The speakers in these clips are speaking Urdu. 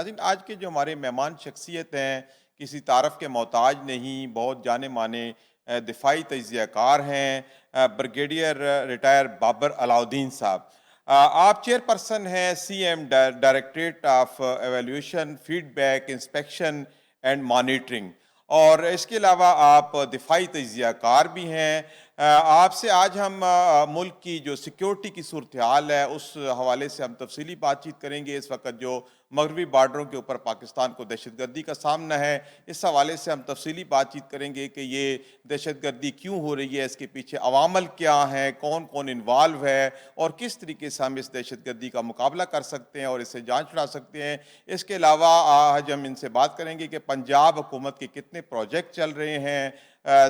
ناظرین آج کے جو ہمارے مہمان شخصیت ہیں کسی تعارف کے محتاج نہیں، بہت جانے مانے دفاعی تجزیہ کار ہیں، بریگیڈیئر ریٹائر بابر علاؤدین صاحب۔ آپ چیئر پرسن ہیں C M directorate of evaluation feedback inspection and monitoring, اور اس کے علاوہ آپ دفاعی تجزیہ کار بھی ہیں۔ آپ سے آج ہم ملک کی جو سیکیورٹی کی صورتحال ہے اس حوالے سے ہم تفصیلی بات چیت کریں گے۔ اس وقت جو مغربی بارڈروں کے اوپر پاکستان کو دہشت گردی کا سامنا ہے، اس حوالے سے ہم تفصیلی بات چیت کریں گے کہ یہ دہشت گردی کیوں ہو رہی ہے، اس کے پیچھے عوامل کیا ہیں، کون کون انوالو ہے، اور کس طریقے سے ہم اس دہشت گردی کا مقابلہ کر سکتے ہیں اور اسے جان چھڑا سکتے ہیں۔ اس کے علاوہ آج ہم ان سے بات کریں گے کہ پنجاب حکومت کے کتنے پروجیکٹ چل رہے ہیں۔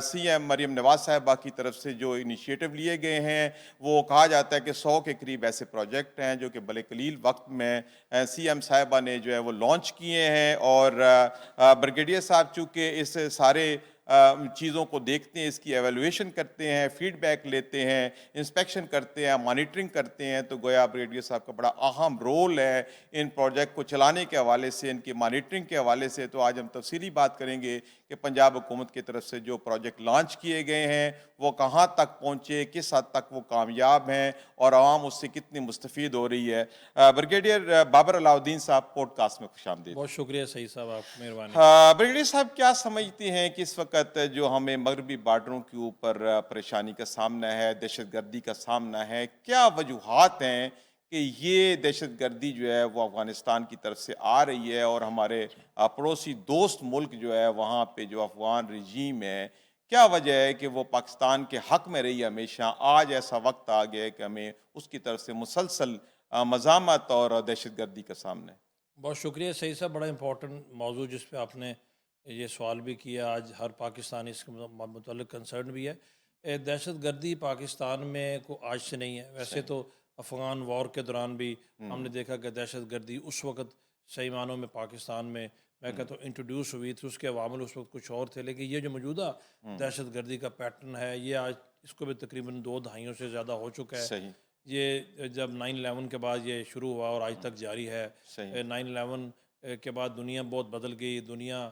سی ایم مریم نواز صاحبہ کی طرف سے جو انیشیٹو لیے گئے ہیں، وہ کہا جاتا ہے کہ 100 کے قریب ایسے پروجیکٹ ہیں جو کہ بڑے قلیل وقت میں سی ایم صاحبہ نے جو ہے وہ لانچ کیے ہیں، اور بریگیڈیئر صاحب چونکہ اس سارے چیزوں کو دیکھتے ہیں، اس کی ایویلویشن کرتے ہیں، فیڈ بیک لیتے ہیں، انسپیکشن کرتے ہیں، مانیٹرنگ کرتے ہیں، تو گویا بریگیڈیئر صاحب کا بڑا اہم رول ہے ان پروجیکٹ کو چلانے کے حوالے سے، ان کی مانیٹرنگ کے حوالے سے۔ تو آج ہم تفصیلی بات کریں گے کہ پنجاب حکومت کی طرف سے جو پروجیکٹ لانچ کیے گئے ہیں وہ کہاں تک پہنچے، کس حد تک وہ کامیاب ہیں، اور عوام اس سے کتنی مستفید ہو رہی ہے۔ بریگیڈیئر بابر علاؤدین صاحب، پوڈ کاسٹ میں خوش آمدید۔ بہت شکریہ سعید صاحب، آپ مہربانی۔ بریگیڈیئر صاحب، کیا سمجھتے ہیں کہ اس وقت جو ہمیں مغربی بارڈروں کے اوپر پریشانی کا سامنا ہے، دہشت گردی کا سامنا ہے، کیا وجوہات ہیں کہ یہ دہشت گردی جو ہے وہ افغانستان کی طرف سے آ رہی ہے، اور ہمارے پڑوسی دوست ملک جو ہے وہاں پہ جو افغان رجیم ہے، کیا وجہ ہے کہ وہ پاکستان کے حق میں رہی ہمیشہ؟ آج ایسا وقت آ گیا ہے کہ ہمیں اس کی طرف سے مسلسل مزاحمت اور دہشت گردی کا سامنا ہے۔ بہت شکریہ سعید صاحب، بڑا امپورٹنٹ موضوع جس پہ آپ نے یہ سوال بھی کیا، آج ہر پاکستانی اس کے متعلق کنسرن بھی ہے۔ دہشت گردی پاکستان میں کو آج سے نہیں ہے، ویسے تو افغان وار کے دوران بھی ہم نے دیکھا کہ دہشت گردی اس وقت صحیح معنوں میں پاکستان میں کہتا ہوں انٹروڈیوس ہوئی تھی، اس کے عوامل اس وقت کچھ اور تھے، لیکن یہ جو موجودہ دہشت گردی کا پیٹرن ہے یہ آج اس کو بھی تقریباً 2 دہائیوں سے زیادہ ہو چکا ہے۔ صحیح یہ جب 9/11 کے بعد یہ شروع ہوا اور آج تک جاری ہے۔ صحیح 9/11 کے بعد دنیا بہت بدل گئی، دنیا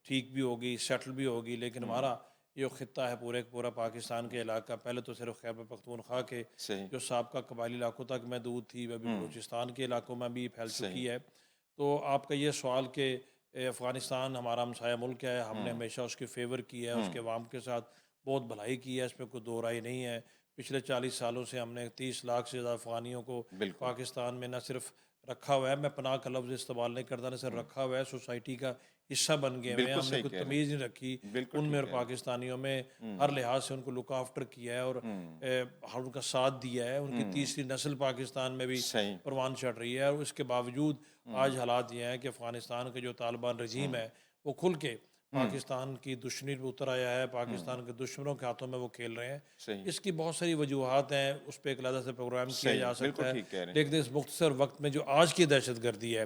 ٹھیک بھی ہوگی، سیٹل بھی ہوگی، لیکن ہمارا یہ خطہ ہے پورا پاکستان کے علاقہ، پہلے تو صرف خیبر پختونخوا کے صحیح جو سابقہ قبائلی علاقوں تک محدود تھی، وہ ابھی بلوچستان کے علاقوں میں بھی پھیل صحیح چکی ہے۔ تو آپ کا یہ سوال کہ افغانستان ہمارا ہمسایہ ملک ہے، ہم نے ہمیشہ اس کی فیور کی ہے، اس کے عوام کے ساتھ بہت بھلائی کی ہے، اس میں کوئی دو رائے نہیں ہے۔ پچھلے 40 سالوں سے ہم نے 30 لاکھ سے زیادہ افغانیوں کو بالکل پاکستان میں نہ صرف رکھا ہوا ہے، میں پناہ کا لفظ استعمال نہیں کرتا، نہ صرف رکھا ہوا ہے، سوسائٹی کا حصہ بن گئے ہوئے ہیں۔ بالکل ہم نے صحیح کوئی کہہ رہے تمیز نہیں رکھی ہیں، بالکل ان میں ٹھیک اور کہہ رہے پاکستانیوں میں، ہر لحاظ سے ان کو لک آفٹر کیا ہے اور ان کا ساتھ دیا ہے۔ ان کی تیسری نسل پاکستان میں بھی صحیح پروان چڑھ رہی ہے، اور اس کے باوجود آج حالات یہ ہیں کہ افغانستان کے جو طالبان رجیم ہے وہ کھل کے پاکستان کی دشمنی پہ اتر آیا ہے، پاکستان کے دشمنوں کے ہاتھوں میں وہ کھیل رہے ہیں۔ صحیح اس کی بہت ساری وجوہات ہیں، اس پہ ایک علیحدہ سے پروگرام کیا صحیح جا بالکل سکتا ہے، ٹھیک کہہ رہے ہیں، لیکن اس مختصر وقت میں جو آج کی دہشت گردی ہے،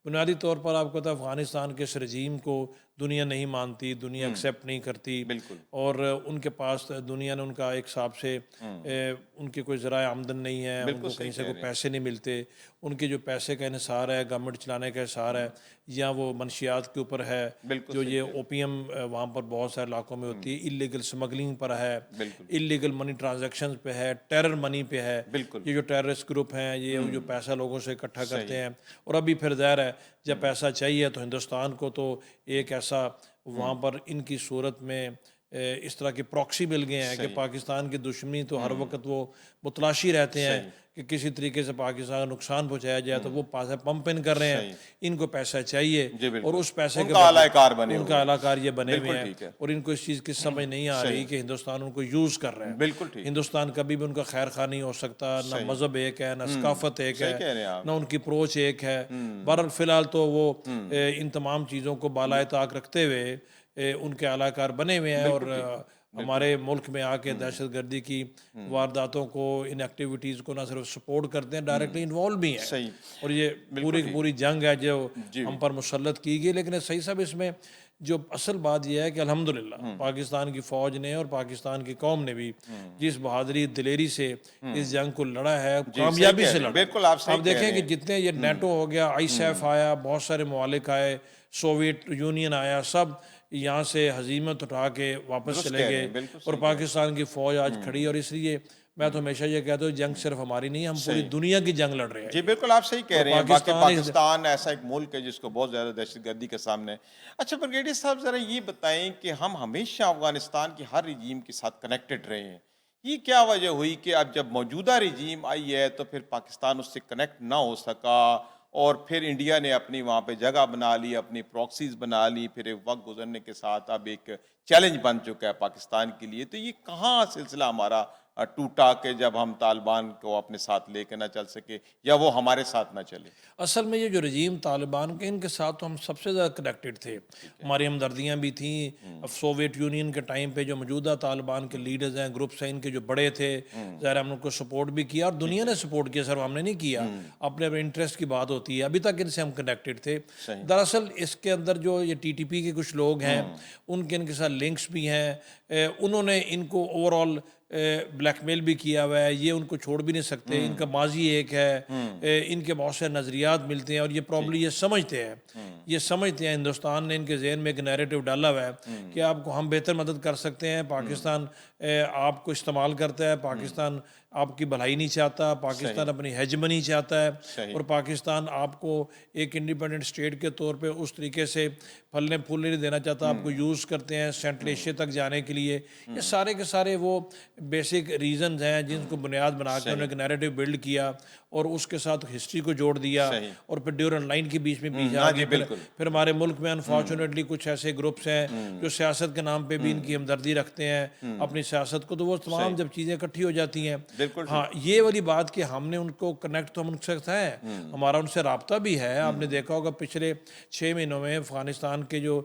بنیادی طور پر آپ کو پتہ ہے افغانستان کے اس رجیم کو دنیا نہیں مانتی، دنیا ایکسیپٹ نہیں کرتی، بالکل اور ان کے پاس دنیا نے ان کا ایک حساب سے ان کے کوئی ذرائع آمدن نہیں ہے، ان بالکل کو صحیح کہیں سے کہہ کوئی رہے ہیں، پیسے نہیں ملتے، ان کے جو پیسے کا انحصار ہے گورنمنٹ چلانے کا انحصار ہے، یا وہ منشیات کے اوپر ہے، بالکل جو صحیح یہ کہہ رہے اوپیم وہاں پر بہت سارے علاقوں میں ہوتی ہے، اللیگل سمگلنگ پر ہے، ہیں، بالکل اللیگل منی ٹرانزیکشنز پہ ہے، ٹیرر منی پہ ہے۔ بالکل یہ جو ٹیررسٹ گروپ ہیں یہ جو پیسہ لوگوں سے اکٹھا صحیح کرتے ہیں، اور ابھی پھر ظاہر ہے جب پیسہ چاہیے تو ہندوستان کو تو ایک ایسا وہاں پر ان کی صورت میں اس طرح کے پراکسی مل گئے ہیں کہ صحیح پاکستان کی دشمنی تو ہر وقت وہ متلاشی رہتے ہیں صحیح کہ کسی طریقے سے پاکستان کو نقصان پہنچایا جائے تو وہ پیسہ پمپ ان کر رہے ہیں، صحیح ان کو پیسہ چاہیے، جی اور بالکل اس پیسے ان کے کا بدلے اعلی کار بنے ان ہوئے کا ہیں، علاقار یہ بنے ہوئے بالکل ہیں، ٹھیک ہے، اور ان کو اس چیز کی سمجھ نہیں آ رہی صحیح کہ ہندوستان ان کو یوز کر رہا ہے۔ بالکل ٹھیک ہندوستان کبھی بھی ان کا خیر خواہ نہیں ہو سکتا، نہ صحیح مذہب ایک ہے، نہ ثقافت ایک صحیح ہے، کہہ رہے ہیں آپ، نہ ان کی اپروچ ایک ہے۔ بہرحال فی الحال تو وہ ان تمام چیزوں کو بالائے طاق رکھتے ہوئے ان کے اعلی کار بنے ہوئے ہیں، اور بالکل ٹھیک ہمارے ملک میں آ کے دہشت گردی کی وارداتوں کو، ان ایکٹیویٹیز کو نہ صرف سپورٹ کرتے ہیں، ڈائریکٹلی انوالو بھی ہیں. صحیح. اور یہ پوری کی پوری جنگ ہے جو ہم پر مسلط کی گئی. لیکن صحیح صاحب اس میں جو اصل بات یہ ہے کہ الحمدللہ پاکستان کی فوج نے اور پاکستان کی قوم نے بھی جس بہادری دلیری سے اس جنگ کو لڑا ہے، کامیابی سے لڑا. بالکل آپ صحیح آپ دیکھیں کہ جتنے یہ نیٹو ہو گیا، آئی سیف آیا، بہت سارے ممالک آئے، سوویت یونین آیا، سب یہاں سے ہزیمت اٹھا کے واپس چلے گئے اور پاکستان کی فوج آج کھڑی. اور اس لیے میں تو ہمیشہ یہ کہتا ہوں جنگ صرف ہماری نہیں، ہم پوری دنیا کی جنگ لڑ رہے ہیں. جی بالکل آپ صحیح کہہ رہے ہیں. باقی پاکستان ایسا ایک ملک ہے جس کو بہت زیادہ دہشت گردی کے سامنے. اچھا بریگیڈیئر صاحب ذرا یہ بتائیں کہ ہم ہمیشہ افغانستان کی ہر رجیم کے ساتھ کنیکٹڈ رہے ہیں. یہ کیا وجہ ہوئی کہ اب جب موجودہ رجیم آئی ہے تو پھر پاکستان اس سے کنیکٹ نہ ہو سکا اور پھر انڈیا نے اپنی وہاں پہ جگہ بنا لی، اپنی پراکسیز بنا لی، پھر ایک وقت گزرنے کے ساتھ اب ایک چیلنج بن چکا ہے پاکستان کے لیے. تو یہ کہاں سلسلہ ہمارا ٹوٹا کہ جب ہم طالبان کو اپنے ساتھ لے کے نہ چل سکے یا وہ ہمارے ساتھ نہ چلے؟ اصل میں یہ جو رجیم طالبان کے، ان کے ساتھ تو ہم سب سے زیادہ کنیکٹڈ تھے. ہماری ہمدردیاں بھی تھیں. سوویت یونین کے ٹائم پہ جو موجودہ طالبان کے لیڈرز ہیں، گروپس ہیں، ان کے جو بڑے تھے، ظاہر ہم ان کو سپورٹ بھی کیا اور دنیا نے سپورٹ کیا، صرف ہم نے نہیں کیا. اپنے اپنے انٹرسٹ کی بات ہوتی ہے. ابھی تک ان سے ہم کنیکٹڈ تھے. دراصل اس کے اندر جو یہ ٹی ٹی پی کے کچھ لوگ ہیں، ان کے ساتھ لنکس بھی ہیں. انہوں نے ان کو اوور آل بلیک میل بھی کیا ہوا ہے. یہ ان کو چھوڑ بھی نہیں سکتے. ان کا ماضی ایک ہے، ان کے بہت سے نظریات ملتے ہیں اور یہ پرابلی یہ سمجھتے ہیں ہندوستان نے ان کے ذہن میں ایک نیریٹو ڈالا ہوا ہے کہ آپ کو ہم بہتر مدد کر سکتے ہیں. پاکستان آپ کو استعمال کرتا ہے، پاکستان آپ کی بھلائی نہیں چاہتا، پاکستان اپنی ہیجمنی چاہتا ہے اور پاکستان آپ کو ایک انڈیپینڈنٹ اسٹیٹ کے طور پہ اس طریقے سے پھلنے پھولنے نہیں دینا چاہتا. آپ کو یوز کرتے ہیں سینٹرل ایشیا تک جانے کے لیے. یہ سارے کے سارے وہ بیسک ریزنز ہیں جن کو بنیاد بنا کے انہوں نے ایک نیریٹو بلڈ کیا اور اس کے ساتھ ہسٹری کو جوڑ دیا اور پھر ڈیورنٹ لائن کے بیچ میں بھی آ گئے. پھر ہمارے ملک میں انفارچونیٹلی کچھ ایسے گروپس ہیں جو سیاست کے نام پہ بھی ان کی ہمدردی رکھتے ہیں اپنی سیاست کو. تو وہ تمام جب چیزیں اکٹھی ہو جاتی ہیں، ہاں یہ والی بات کہ ہم نے ان کو کنیکٹ تو ہم ان سے ہے، ہمارا ان سے رابطہ بھی ہے. آپ نے دیکھا ہوگا پچھلے 6 مہینوں میں افغانستان کے جو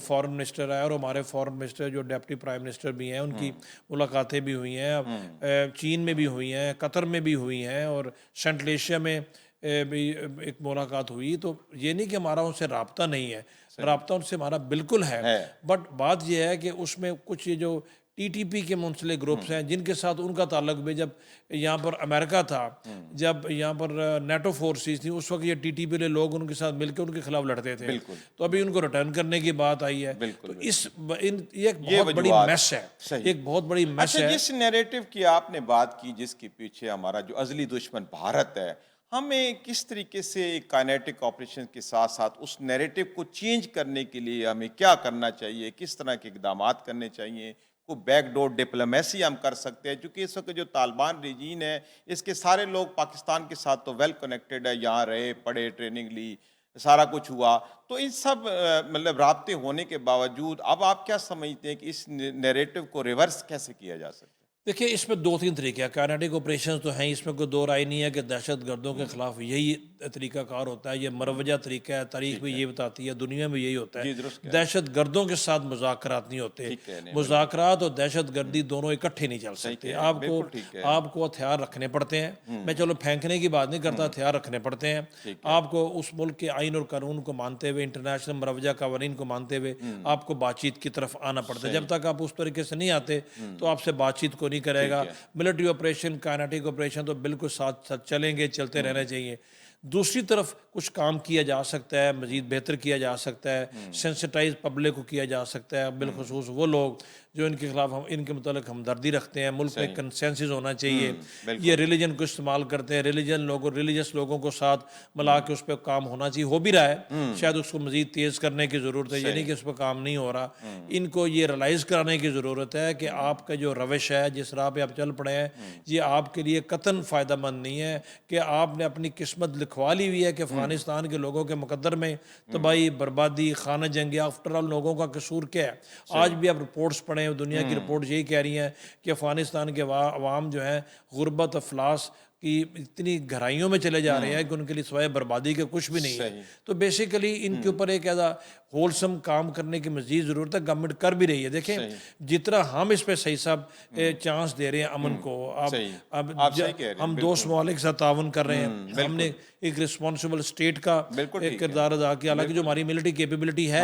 فورن منسٹر ہے اور ہمارے فورن منسٹر جو ڈپٹی پرائم منسٹر بھی ہیں، ان کی ملاقاتیں بھی ہوئی ہیں. چین میں بھی ہوئی ہیں، قطر میں بھی ہوئی ہیں اور سینٹرل ایشیا میں بھی ایک ملاقات ہوئی. تو یہ نہیں کہ ہمارا ان سے رابطہ نہیں ہے، رابطہ ان سے ہمارا بالکل ہے. بٹ بات یہ ہے کہ اس میں کچھ یہ جو ٹی ٹی پی کے منسلک گروپس ہیں جن کے ساتھ ان کا تعلق بھی، جب یہاں پر امریکہ تھا، جب یہاں پر نیٹو فورسز تھیں، اس وقت یہ ٹی ٹی پی کے لوگ ان کے ساتھ مل کے ان کے خلاف لڑتے تھے. تو ابھی ان کو ریٹرن کرنے کی بات آئی ہے. تو یہ ایک بہت بڑی میس ہے، ایک بہت بڑی میس ہے. جس نیریٹو کی آپ نے بات کی، جس کے پیچھے ہمارا جو ازلی دشمن بھارت ہے، ہمیں کس طریقے سے کائنیٹک آپریشن کے ساتھ ساتھ اس نیریٹو کو چینج کرنے کے لیے ہمیں کیا کرنا چاہیے، کس طرح کے اقدامات کرنے چاہیے؟ کو بیک ڈور ڈپلومیسی ہم کر سکتے ہیں، کیونکہ اس وقت جو طالبان ریجین ہے اس کے سارے لوگ پاکستان کے ساتھ تو ویل کنیکٹڈ ہے، یہاں رہے، پڑھے، ٹریننگ لی، سارا کچھ ہوا. تو ان سب مطلب رابطے ہونے کے باوجود اب آپ کیا سمجھتے ہیں کہ اس نیریٹو کو ریورس کیسے کیا جا سکتا ہے؟ دیکھیں اس میں 2-3 طریقے ہیں. کائنیٹک آپریشنز تو ہیں، اس میں کوئی دو رائے نہیں ہے کہ دہشت گردوں کے خلاف یہی طریقہ کار ہوتا ہے. یہ مروجہ طریقہ ہے، تاریخ بھی یہ بتاتی ہے، دنیا میں یہی ہوتا ہے. دہشت گردوں کے ساتھ مذاکرات نہیں ہوتے. مذاکرات اور دہشت گردی دونوں اکٹھے نہیں چل سکتے. آپ کو ہتھیار رکھنے پڑتے ہیں. میں چلو پھینکنے کی بات نہیں کرتا، ہتھیار رکھنے پڑتے ہیں. آپ کو اس ملک کے آئین اور قانون کو مانتے ہوئے، انٹرنیشنل مروجہ قوانین کو مانتے ہوئے آپ کو بات چیت کی طرف آنا پڑتا ہے. جب تک آپ اس طریقے سے نہیں آتے تو آپ سے بات چیت کو نہیں کرے گا. ملٹری آپریشن، کائنیٹک آپریشن تو بالکل ساتھ ساتھ چلیں گے، چلتے رہنا چاہیے. دوسری طرف کچھ کام کیا جا سکتا ہے، مزید بہتر کیا جا سکتا ہے، سینسٹائز پبلک کو کیا جا سکتا ہے، بالخصوص وہ لوگ جو ان کے خلاف ان کے متعلق ہمدردی رکھتے ہیں. ملک میں کنسنسس ہونا چاہیے. یہ ریلیجن کو استعمال کرتے ہیں، ریلیجس لوگوں کو ساتھ ملا کے اس پہ کام ہونا چاہیے. ہو بھی رہا ہے، شاید اس کو مزید تیز کرنے کی ضرورت ہے. یہ نہیں کہ اس پہ کام نہیں ہو رہا. ان کو یہ ریلائز کرانے کی ضرورت ہے کہ آپ کا جو روش ہے، جس راہ پہ آپ چل پڑے ہیں، یہ آپ کے لیے قطعاً فائدہ مند نہیں ہے. کہ آپ نے اپنی قسمت لکھوا لی ہوئی ہے کہ افغانستان کے لوگوں کے مقدر میں تباہی، بربادی، خانہ جنگی. آفٹر آل لوگوں کا قصور کیا ہے؟ آج بھی آپ رپورٹس پڑھیں، دنیا کی رپورٹ یہی کہہ رہی ہیں کہ افغانستان کے عوام جو ہیں غربت، افلاس کی اتنی گہرائیوں میں چلے جا رہے ہیں کہ ان کے لیے سوائے بربادی کے کچھ بھی نہیں ہے. تو بیسیکلی ان کے اوپر ایک ایسا ہولسم کام کرنے کی مزید ضرورت ہے. گورنمنٹ کر بھی رہی ہے. دیکھیں جتنا ہم اس پہ صحیح صاحب چانس دے رہے ہیں امن کو، اب ہم دوست ممالک کے ساتھ تعاون کر رہے ہیں، ہم نے ایک رسپانسبل اسٹیٹ کا کردار ادا کیا. حالانکہ جو ہماری ملٹری کیپیبلٹی ہے،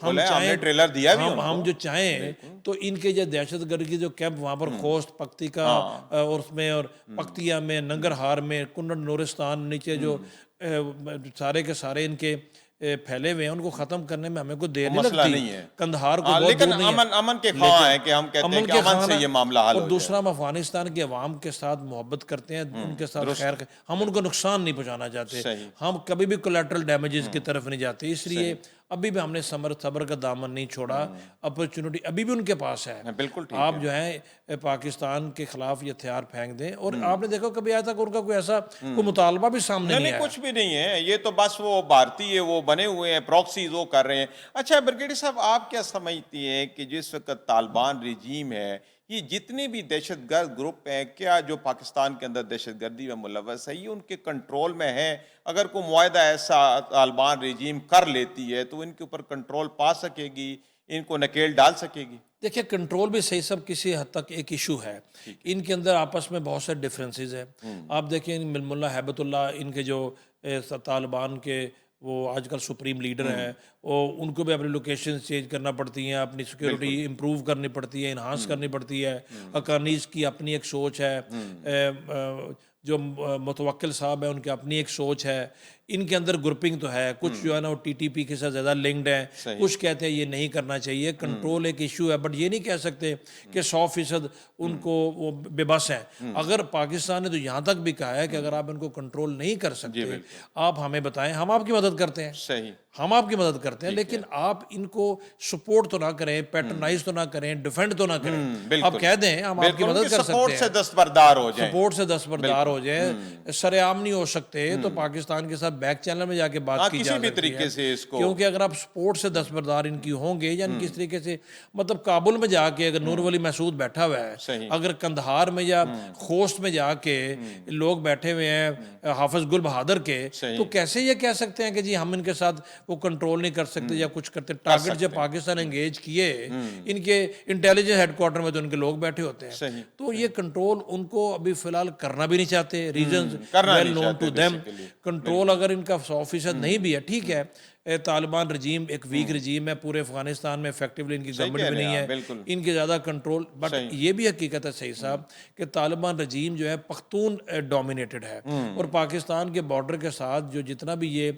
ہم جو چاہیں تو ان کے جو دہشت گرد کی جو کیمپ وہاں پر خوست پکتیکا اور اس میں اور پکتیا میں، ننگرہار میں، کنڈ نورستان نیچے جو سارے کے سارے ان کے پھیلے ہوئے ہیں، ان کو ختم کرنے میں ہمیں کوئی دیر نہیں لگتی. کندھار کو بہت دور نہیں ہے، امن کے خواہاں ہیں کہ ہم کہتے ہیں کہ امن سے یہ معاملہ حل ہو جائے. اور دوسرا ہم افغانستان کے عوام کے ساتھ محبت کرتے ہیں، ان کے ساتھ خیر، ہم ان کو نقصان نہیں پہنچانا چاہتے. ہم کبھی بھی کولیٹرل ڈیمیجز کی طرف نہیں جاتے. اس لیے ابھی بھی ہم نے صبر کا دامن نہیں چھوڑا. اپرچونٹی ابھی بھی ان کے پاس ہے. آپ جو ہیں پاکستان کے خلاف یہ ہتھیار پھینک دیں. اور آپ نے دیکھا کبھی آیا تھا کہ ان کا کوئی ایسا کوئی مطالبہ بھی سامنے نہیں آیا. کچھ بھی نہیں ہے. یہ تو بس وہ بھارتی ہے، وہ بنے ہوئے ہیں، پروکسیز وہ کر رہے ہیں. اچھا بریگیڈیئر صاحب، آپ کیا سمجھتی ہیں کہ جس وقت طالبان رجیم ہے، یہ جتنے بھی دہشت گرد گروپ ہیں، کیا جو پاکستان کے اندر دہشت گردی میں ملوث ہے، یہ ان کے کنٹرول میں ہے؟ اگر کوئی معاہدہ ایسا طالبان رجیم کر لیتی ہے تو ان کے اوپر کنٹرول پا سکے گی، ان کو نکیل ڈال سکے گی؟ دیکھیں کنٹرول بھی صحیح سب کسی حد تک ایک ایشو ہے. ان کے اندر آپس میں بہت سے ڈفرینسز ہیں. آپ دیکھیں ملا ہیبت اللہ، ان کے جو طالبان کے وہ آج کل سپریم لیڈر ہیں، اور ان کو بھی اپنی لوکیشن چینج کرنا پڑتی ہیں، اپنی سیکیورٹی امپروو کرنی پڑتی ہے، انہانس کرنی پڑتی ہے. اکانیز کی اپنی ایک سوچ ہے، جو متوکل صاحب ہیں ان کی اپنی ایک سوچ ہے. ان کے اندر گروپنگ تو ہے، کچھ جو ہے نا وہ ٹی ٹی پی کے ساتھ زیادہ لنکڈ ہیں، کچھ کہتے ہیں یہ نہیں کرنا چاہیے. کنٹرول ایک ایشو ہے، بٹ یہ نہیں کہہ سکتے کہ 100% ان کو وہ بے بس ہیں. اگر پاکستان نے تو یہاں تک بھی کہا ہے کہ اگر آپ ان کو کنٹرول نہیں کر سکتے، آپ ہمیں بتائیں، ہم آپ کی مدد کرتے ہیں. ہم آپ کی مدد کرتے ہیں، لیکن آپ ان کو سپورٹ تو نہ کریں، پیٹرنائز تو نہ کریں، ڈیفینڈ تو نہ کریں. آپ کہہ دیں ہم آپ کی مدد کر سکتے ہیں، سپورٹ سے دستبردار ہو جائیں، سپورٹ سے دستبردار ہو جائیں. سر عام نہیں ہو سکتے تو پاکستان کے ساتھ بیک چینل میں جا کے بات کی جا سکتی ہے. کیونکہ اگر آپ سپورٹ سے دستبردار ان کی ہوں گے، یا کس طریقے سے مطلب کابل میں جا کے اگر نور ولی محسود بیٹھا ہوا ہے، اگر کندھار میں یا خوست میں جا کے لوگ بیٹھے ہوئے ہیں حافظ گل بہادر کے، تو کیسے یہ کہہ سکتے ہیں کہ جی ہم ان کے ساتھ وہ کنٹرول نہیں کر سکتے یا کچھ کرتے؟ ٹارگٹ جب پاکستان انگیج کیے ان کے انٹیلیجنس ہیڈ کوارٹر میں، تو ان کے لوگ بیٹھے ہوتے ہیں. تو یہ کنٹرول ان کو ابھی فی الحال کرنا بھی نہیں چاہتے. Reasons well known to them. Control اگر ان کا 100% نہیں بھی ہے، ٹھیک ہے، طالبان رجیم ایک ویک رجیم ہے، پورے افغانستان میں افیکٹولی ان کی گورنمنٹ بھی نہیں ہے، ان کے زیادہ کنٹرول. بٹ یہ بھی حقیقت ہے صحیح صاحب کہ طالبان رجیم جو ہے پختون ڈومینیٹڈ ہے، اور پاکستان کے بارڈر کے ساتھ جو جتنا بھی یہ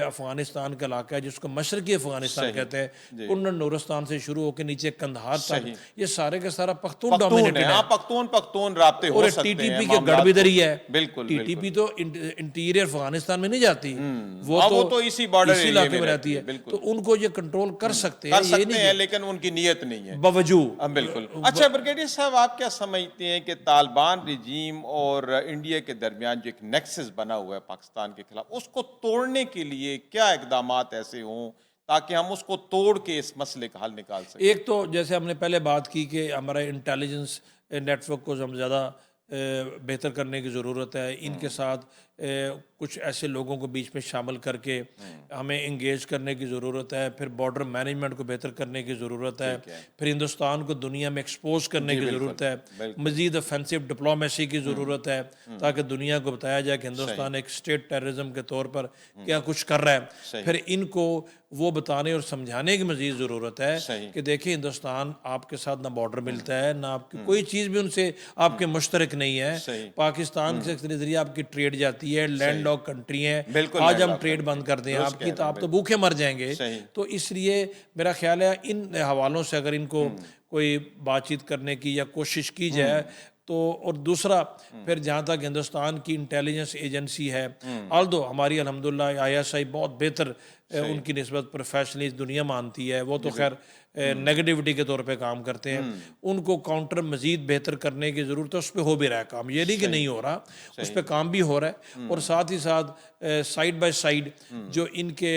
افغانستان کا علاقہ ہے جس کو مشرقی افغانستان کہتے ہیں، کنڈ نورستان سے شروع ہو کے نیچے کندھار تک، یہ سارے کا سارا پختون ڈومینیٹڈ ہے. پختون رابطے ہو سکتے ہیں. ٹی ٹی پی کے گڑھ بھی دری ہے. ٹی ٹی پی تو انٹیریئر افغانستان میں نہیں جاتی، وہ تو اسی علاقے میں رہتی ہے. تو ان کو یہ کنٹرول کر سکتے ہیں، لیکن ان کی نیت نہیں ہے باوجود. بالکل. اچھا بریگیڈیئر صاحب، آپ کیا سمجھتے ہیں کہ طالبان رجیم اور انڈیا کے درمیان جو ایک نیکسس بنا ہوا ہے پاکستان کے خلاف، اس کو توڑنے کے لیے کیا اقدامات ایسے ہوں تاکہ ہم اس کو توڑ کے اس مسئلے کا حل نکال سکیں؟ ایک تو جیسے ہم نے پہلے بات کی کہ ہمارا انٹیلیجنس نیٹ ورک کو ہم زیادہ بہتر کرنے کی ضرورت ہے. ان کے ساتھ کچھ ایسے لوگوں کو بیچ میں شامل کر کے ہمیں انگیج کرنے کی ضرورت ہے. پھر بارڈر مینجمنٹ کو بہتر کرنے کی ضرورت ہے. پھر ہندوستان کو دنیا میں ایکسپوز کرنے کی ضرورت ہے. مزید افینسو ڈپلومیسی کی ضرورت ہے تاکہ دنیا کو بتایا جائے کہ ہندوستان ایک اسٹیٹ ٹیررزم کے طور پر کیا کچھ کر رہا ہے. پھر ان کو وہ بتانے اور سمجھانے کی مزید ضرورت ہے کہ دیکھیں ہندوستان آپ کے ساتھ نہ بارڈر ملتا ہے، نہ آپ کی کوئی چیز بھی ان سے آپ کے مشترک نہیں ہے. پاکستان سے ذریعے آپ کی ٹریڈ جاتی ہے، لینڈ لاک کنٹری ہیں. آج ہم ٹریڈ بند کر دیں آپ کی تو آپ تو بھوکے مر جائیں گے. تو اس لیے میرا خیال ہے ان حوالوں سے اگر ان کو کوئی بات چیت کرنے کی یا کوشش کی جائے تو. اور دوسرا پھر جہاں تک ہندوستان کی انٹیلیجنس ایجنسی ہے، آلدو ہماری الحمدللہ ISI بہت بہتر ان کی نسبت پروفیشنلی دنیا مانتی ہے، وہ تو خیر نیگیٹیوٹی کے طور پہ کام کرتے ہیں، ان کو کاؤنٹر مزید بہتر کرنے کی ضرورت ہے. اس پہ ہو بھی رہا ہے کام، یہ نہیں کہ نہیں ہو رہا، اس پہ کام بھی ہو رہا ہے. اور ساتھ ہی ساتھ سائیڈ بائی سائیڈ جو ان کے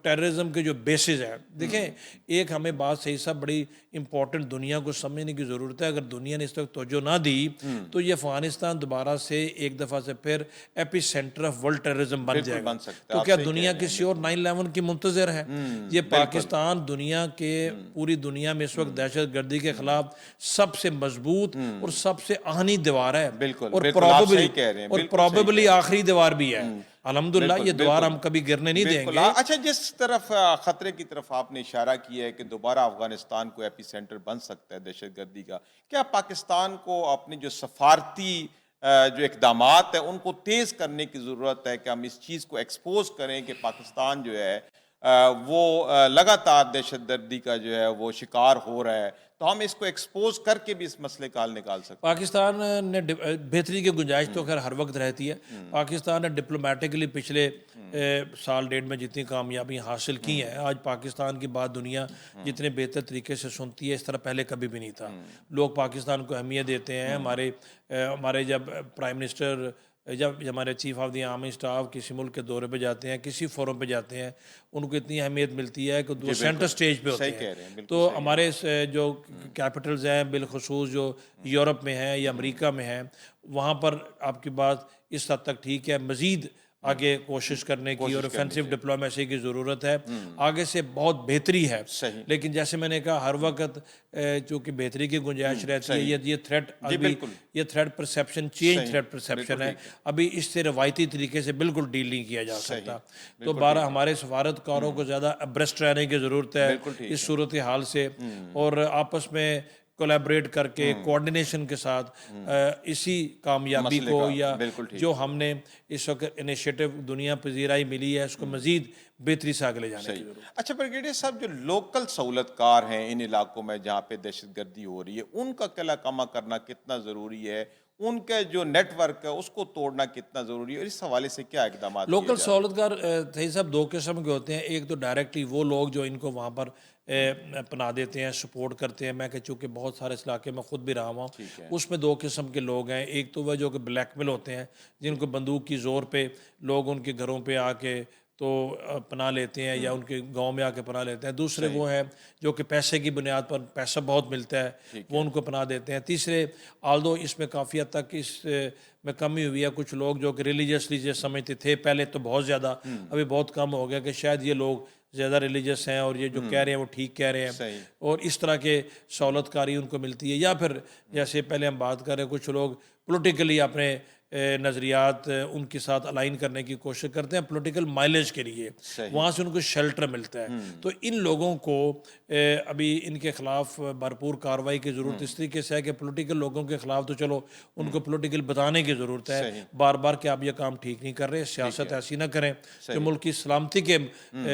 ٹیررزم کے جو بیسز ہیں، دیکھیں ایک ہمیں بات صحیح صاحب بڑی امپورٹنٹ دنیا کو سمجھنے کی ضرورت ہے. اگر دنیا نے اس وقت توجہ نہ دی تو یہ افغانستان دوبارہ سے ایک دفعہ سے پھر ایپی سینٹر آف ورلڈ ٹیررزم بن جائے گا. بن سکتا ہے. تو آپ کیا صحیح کہہ دنیا رہے ہیں. کسی اور 9/11 کی منتظر ہے؟ یہ پاکستان دنیا کے پوری دنیا میں اس وقت دہشت گردی کے خلاف سب سے مضبوط اور سب سے آہنی دیوار ہے، بالکل اور بالکل آپ صحیح کہہ رہے ہیں. اور بالکل صحیح کہہ رہے پروبیبلی ہیں. آخری دیوار بھی ہے. الحمدللہ بالکل، یہ دیوار بالکل. ہم کبھی گرنے نہیں دیں بالکل. گے. اچھا، جس طرف خطرے کی طرف آپ نے اشارہ کیا ہے کہ دوبارہ افغانستان کو ایپی سینٹر بن سکتا ہے دہشت گردی کا، کیا پاکستان کو اپنے جو سفارتی جو اقدامات ہیں ان کو تیز کرنے کی ضرورت ہے کہ ہم اس چیز کو ایکسپوز کریں کہ پاکستان جو ہے وہ لگاتار دہشت گردی کا جو ہے وہ شکار ہو رہا ہے، تو ہم اس کو ایکسپوز کر کے بھی اس مسئلے کا حل نکال سکتے ہیں؟ پاکستان نے بہتری کی گنجائش تو خیر ہر وقت رہتی ہے. پاکستان نے ڈپلومیٹکلی پچھلے سال ڈیڑھ میں جتنی کامیابی حاصل کی ہیں، آج پاکستان کی بات دنیا جتنے بہتر طریقے سے سنتی ہے اس طرح پہلے کبھی بھی نہیں تھا. لوگ پاکستان کو اہمیت دیتے ہیں. ہمارے جب پرائم منسٹر، جب ہمارے chief of the army staff کسی ملک کے دورے پہ جاتے ہیں، کسی فورم پہ جاتے ہیں، ان کو اتنی اہمیت ملتی ہے کہ وہ سینٹر سٹیج پہ ہوتے صحیح کہہ ہیں. رہے ہیں. بالکل تو ہمارے جو کیپٹلز ہیں بالخصوص جو یورپ میں ہیں یا امریکہ میں ہیں، وہاں پر آپ کی بات اس حد تک ٹھیک ہے. مزید آگے کوشش کرنے کی اور اوفینسو ڈپلومیسی کی ضرورت ہے. آگے سے بہت بہتری ہے، صحیح. لیکن جیسے میں نے کہا ہر وقت چونکہ بہتری کی گنجائش رہتی ہے. یہ تھریٹ ابھی یہ threat perception change threat perception ہے، ابھی اس سے روایتی طریقے سے بالکل ڈیل نہیں کیا جا سکتا. تو بارہ ہمارے سفارتکاروں کو زیادہ ابرسٹ رہنے کی ضرورت ہے اس صورتحال سے، اور آپس میں کولیبریٹ کر کے کوآرڈینیشن کے ساتھ اسی کامیابی کو یا جو ہم نے اس وقت انیشیٹو دنیا پذیرائی ملی ہے اس کو مزید بہتری سے آگے لے جانے کی ضرورت ہے. اچھا بریگیڈیئر صاحب، جو لوکل سہولت کار ہیں ان علاقوں میں جہاں پہ دہشت گردی ہو رہی ہے، ان کا قلع کما کرنا کتنا ضروری ہے؟ ان کا جو نیٹ ورک ہے اس کو توڑنا کتنا ضروری ہے، اور اس حوالے سے کیا اقدامات کیے لوکل جا رہے ہیں؟ سہولتکار صحیح صاحب دو قسم کے ہوتے ہیں. ایک تو ڈائریکٹلی وہ لوگ جو ان کو وہاں پر پناہ دیتے ہیں، سپورٹ کرتے ہیں. میں کہ چونکہ بہت سارے اس علاقے میں خود بھی رہا ہوں، اس میں دو قسم کے لوگ ہیں. ایک تو وہ جو کہ بلیک میل ہوتے ہیں، جن کو بندوق کی زور پہ لوگ ان کے گھروں پہ آ کے تو پناہ لیتے ہیں یا ان کے گاؤں میں آ کے پناہ لیتے ہیں. دوسرے وہ ہیں جو کہ پیسے کی بنیاد پر، پیسہ بہت ملتا ہے، وہ ان کو پناہ دیتے ہیں. تیسرے آلدو اس میں کافی حد تک اس میں کمی ہوئی ہے. کچھ لوگ جو کہ ریلیجیسلی جو سمجھتے تھے پہلے تو بہت زیادہ، ابھی بہت کم ہو گیا کہ شاید یہ لوگ زیادہ ریلیجیس ہیں اور یہ جو کہہ رہے ہیں وہ ٹھیک کہہ رہے ہیں، اور اس طرح کے سہولت کاری ان کو ملتی ہے. یا پھر جیسے پہلے ہم بات کر رہے ہیں، کچھ لوگ پولیٹیکلی اپنے نظریات ان کے ساتھ الائن کرنے کی کوشش کرتے ہیں پولیٹیکل مائلیج کے لیے، وہاں سے ان کو شیلٹر ملتا ہے. تو ان لوگوں کو ابھی ان کے خلاف بھرپور کارروائی کی ضرورت اس طریقے سے ہے کہ پولیٹیکل لوگوں کے خلاف تو چلو ان کو پولیٹیکل بتانے کی ضرورت ہے بار بار کہ آپ یہ کام ٹھیک نہیں کر رہے، سیاست ایسی نہ کریں جو ملک کی سلامتی کے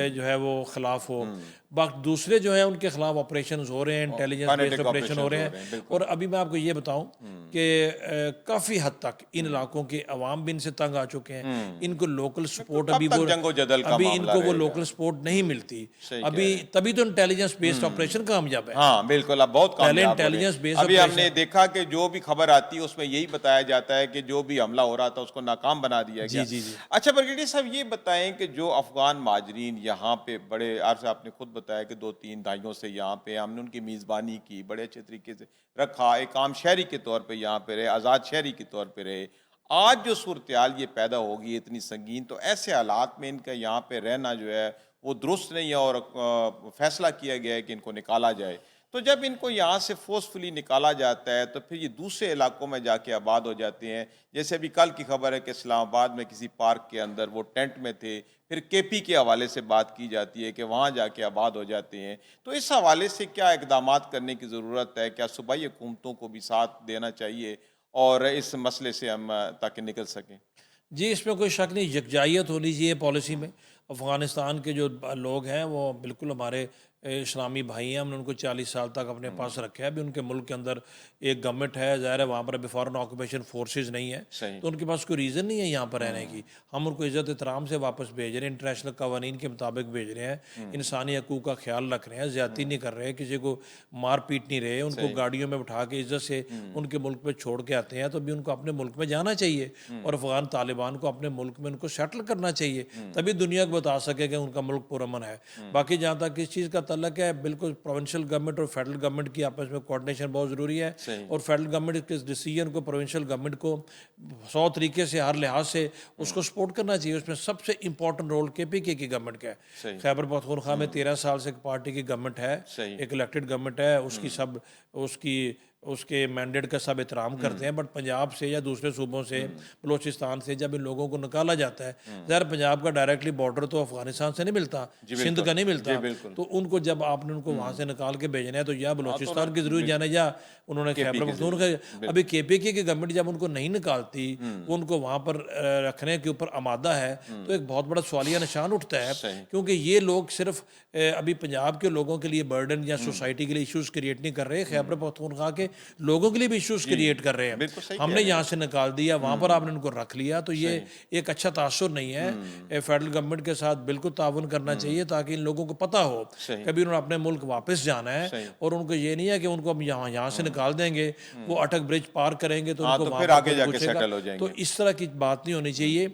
جو ہے وہ خلاف ہو. باقی دوسرے جو ہیں ان کے خلاف آپریشنز ہو رہے ہیں، انٹیلیجنس بیسڈ آپریشن ہو رہے ہیں. اور ابھی میں آپ کو یہ بتاؤں کہ کافی حد تک ان علاقوں کے عوام بھی ان سے تنگ آ چکے ہیں. ان کو لوکل سپورٹ ابھی ان کو وہ لوکل سپورٹ نہیں ملتی. ابھی تبھی تو انٹیلیجنس بیسڈ آپریشن کامیاب ہے. ہاں بالکل، اب بہت کامیاب ہو رہے ہیں. ابھی ہم نے دیکھا کہ جو بھی خبر آتی ہے اس میں یہی بتایا جاتا ہے کہ جو بھی حملہ ہو رہا تھا اس کو ناکام بنا دیا گیا. اچھا بریگیڈیئر صاحب، یہ بتائیں کہ جو افغان مہاجرین یہاں پہ بڑے عرصے، آپ نے خود بتایا کہ 2-3 دہائیوں سے یہاں پہ ہم نے ان کی میزبانی کی، بڑے اچھے طریقے سے رکھا، ایک عام شہری کے طور پہ یہاں پہ رہے، آزاد شہری کے طور پہ رہے. آج جو صورتحال یہ پیدا ہوگی اتنی سنگین، تو ایسے حالات میں ان کا یہاں پہ رہنا جو ہے وہ درست نہیں ہے، اور فیصلہ کیا گیا ہے کہ ان کو نکالا جائے. تو جب ان کو یہاں سے فورسفلی نکالا جاتا ہے تو پھر یہ دوسرے علاقوں میں جا کے آباد ہو جاتے ہیں. جیسے ابھی کل کی خبر ہے کہ اسلام آباد میں کسی پارک کے اندر وہ ٹینٹ میں تھے، پھر کے پی کے حوالے سے بات کی جاتی ہے کہ وہاں جا کے آباد ہو جاتے ہیں. تو اس حوالے سے کیا اقدامات کرنے کی ضرورت ہے؟ کیا صوبائی حکومتوں کو بھی ساتھ دینا چاہیے اور اس مسئلے سے ہم تاکہ نکل سکیں؟ جی، اس میں کوئی شک نہیں، یکجائیت ہونی چاہیے پالیسی میں. افغانستان کے جو لوگ ہیں وہ بالکل ہمارے اسلامی بھائی ہیں، ہم نے ان کو 40 سال تک اپنے پاس رکھا ہے. ابھی ان کے ملک کے اندر ایک گورنمنٹ ہے، ظاہر ہے وہاں پر ابھی فارن آکوپیشن فورسز نہیں ہے، صحیح. تو ان کے پاس کوئی ریزن نہیں ہے یہاں پر رہنے کی. ہم ان کو عزت احترام سے واپس بھیج رہے ہیں، انٹرنیشنل قوانین کے مطابق بھیج رہے ہیں، انسانی حقوق کا خیال رکھ رہے ہیں، زیادتی نہیں کر رہے، کسی کو مار پیٹ نہیں رہے، ان کو گاڑیوں میں بٹھا کے عزت سے ان کے ملک میں چھوڑ کے آتے ہیں. تو ابھی ان کو اپنے ملک میں جانا چاہیے اور افغان طالبان کو اپنے ملک میں ان کو سیٹل کرنا چاہیے، تبھی دنیا کو بتا سکے کہ ان کا ملک پرامن ہے. باقی جہاں تک اس چیز کا تعلق ہے، بالکل پروونشل گورنمنٹ اور فیڈرل گورنمنٹ کی آپس میں کوآرڈینیشن بہت ضروری ہے، اور فیڈرل گورنمنٹ کے ڈیسیژن کو پروونشل گورنمنٹ کو 100 طریقے سے ہر لحاظ سے اس کو سپورٹ کرنا چاہیے. اس میں سب سے امپورٹنٹ رول کے پی کے کی گورنمنٹ کا ہے. خیبر پختونخوا میں 13 سال سے ایک پارٹی کی گورنمنٹ ہے، ایک الیکٹڈ گورنمنٹ ہے، اس کی سب اس کے مینڈیٹ کا سب احترام کرتے ہیں. بٹ پنجاب سے یا دوسرے صوبوں سے، بلوچستان سے جب ان لوگوں کو نکالا جاتا ہے، ظاہر پنجاب کا ڈائریکٹلی بارڈر تو افغانستان سے نہیں ملتا، سندھ کا نہیں ملتا، تو ان کو جب آپ نے ان کو وہاں سے نکال کے بھیجنا ہے تو یا بلوچستان کی ضرورت جانا، یا انہوں نے خیبر پختونخوا. ابھی کے پی کے کی گورنمنٹ جب ان کو نہیں نکالتی، وہ ان کو وہاں پر رکھنے کے اوپر آمادہ ہے، تو ایک بہت بڑا سوالیہ نشان اٹھتا ہے، کیونکہ یہ لوگ صرف ابھی پنجاب کے لوگوں کے لیے برڈن یا سوسائٹی کے لیے ایشوز کریٹ نہیں کر رہے، خیبر پختونخوا کے لوگوں کے لیے بھی ایشوز کریٹ کر رہے ہیں. ہم نے یہاں سے نکال دیا، وہاں پر آپ نے ان کو رکھ لیا، تو یہ ایک اچھا تاثر نہیں ہے. فیڈرل گورنمنٹ کے ساتھ بالکل تعاون کرنا چاہیے تاکہ ان لوگوں کو پتہ ہو کبھی انہوں نے اپنے ملک واپس جانا ہے، اور ان کو یہ نہیں ہے کہ ان کو ہم یہاں سے نکال دیں گے، وہ اٹک برج پار کریں گے تو ان کو وہاں پر آگے جا کے پوچھے گا. سیٹل ہو جائیں گے. تو اس طرح کی بات نہیں ہونی چاہیے.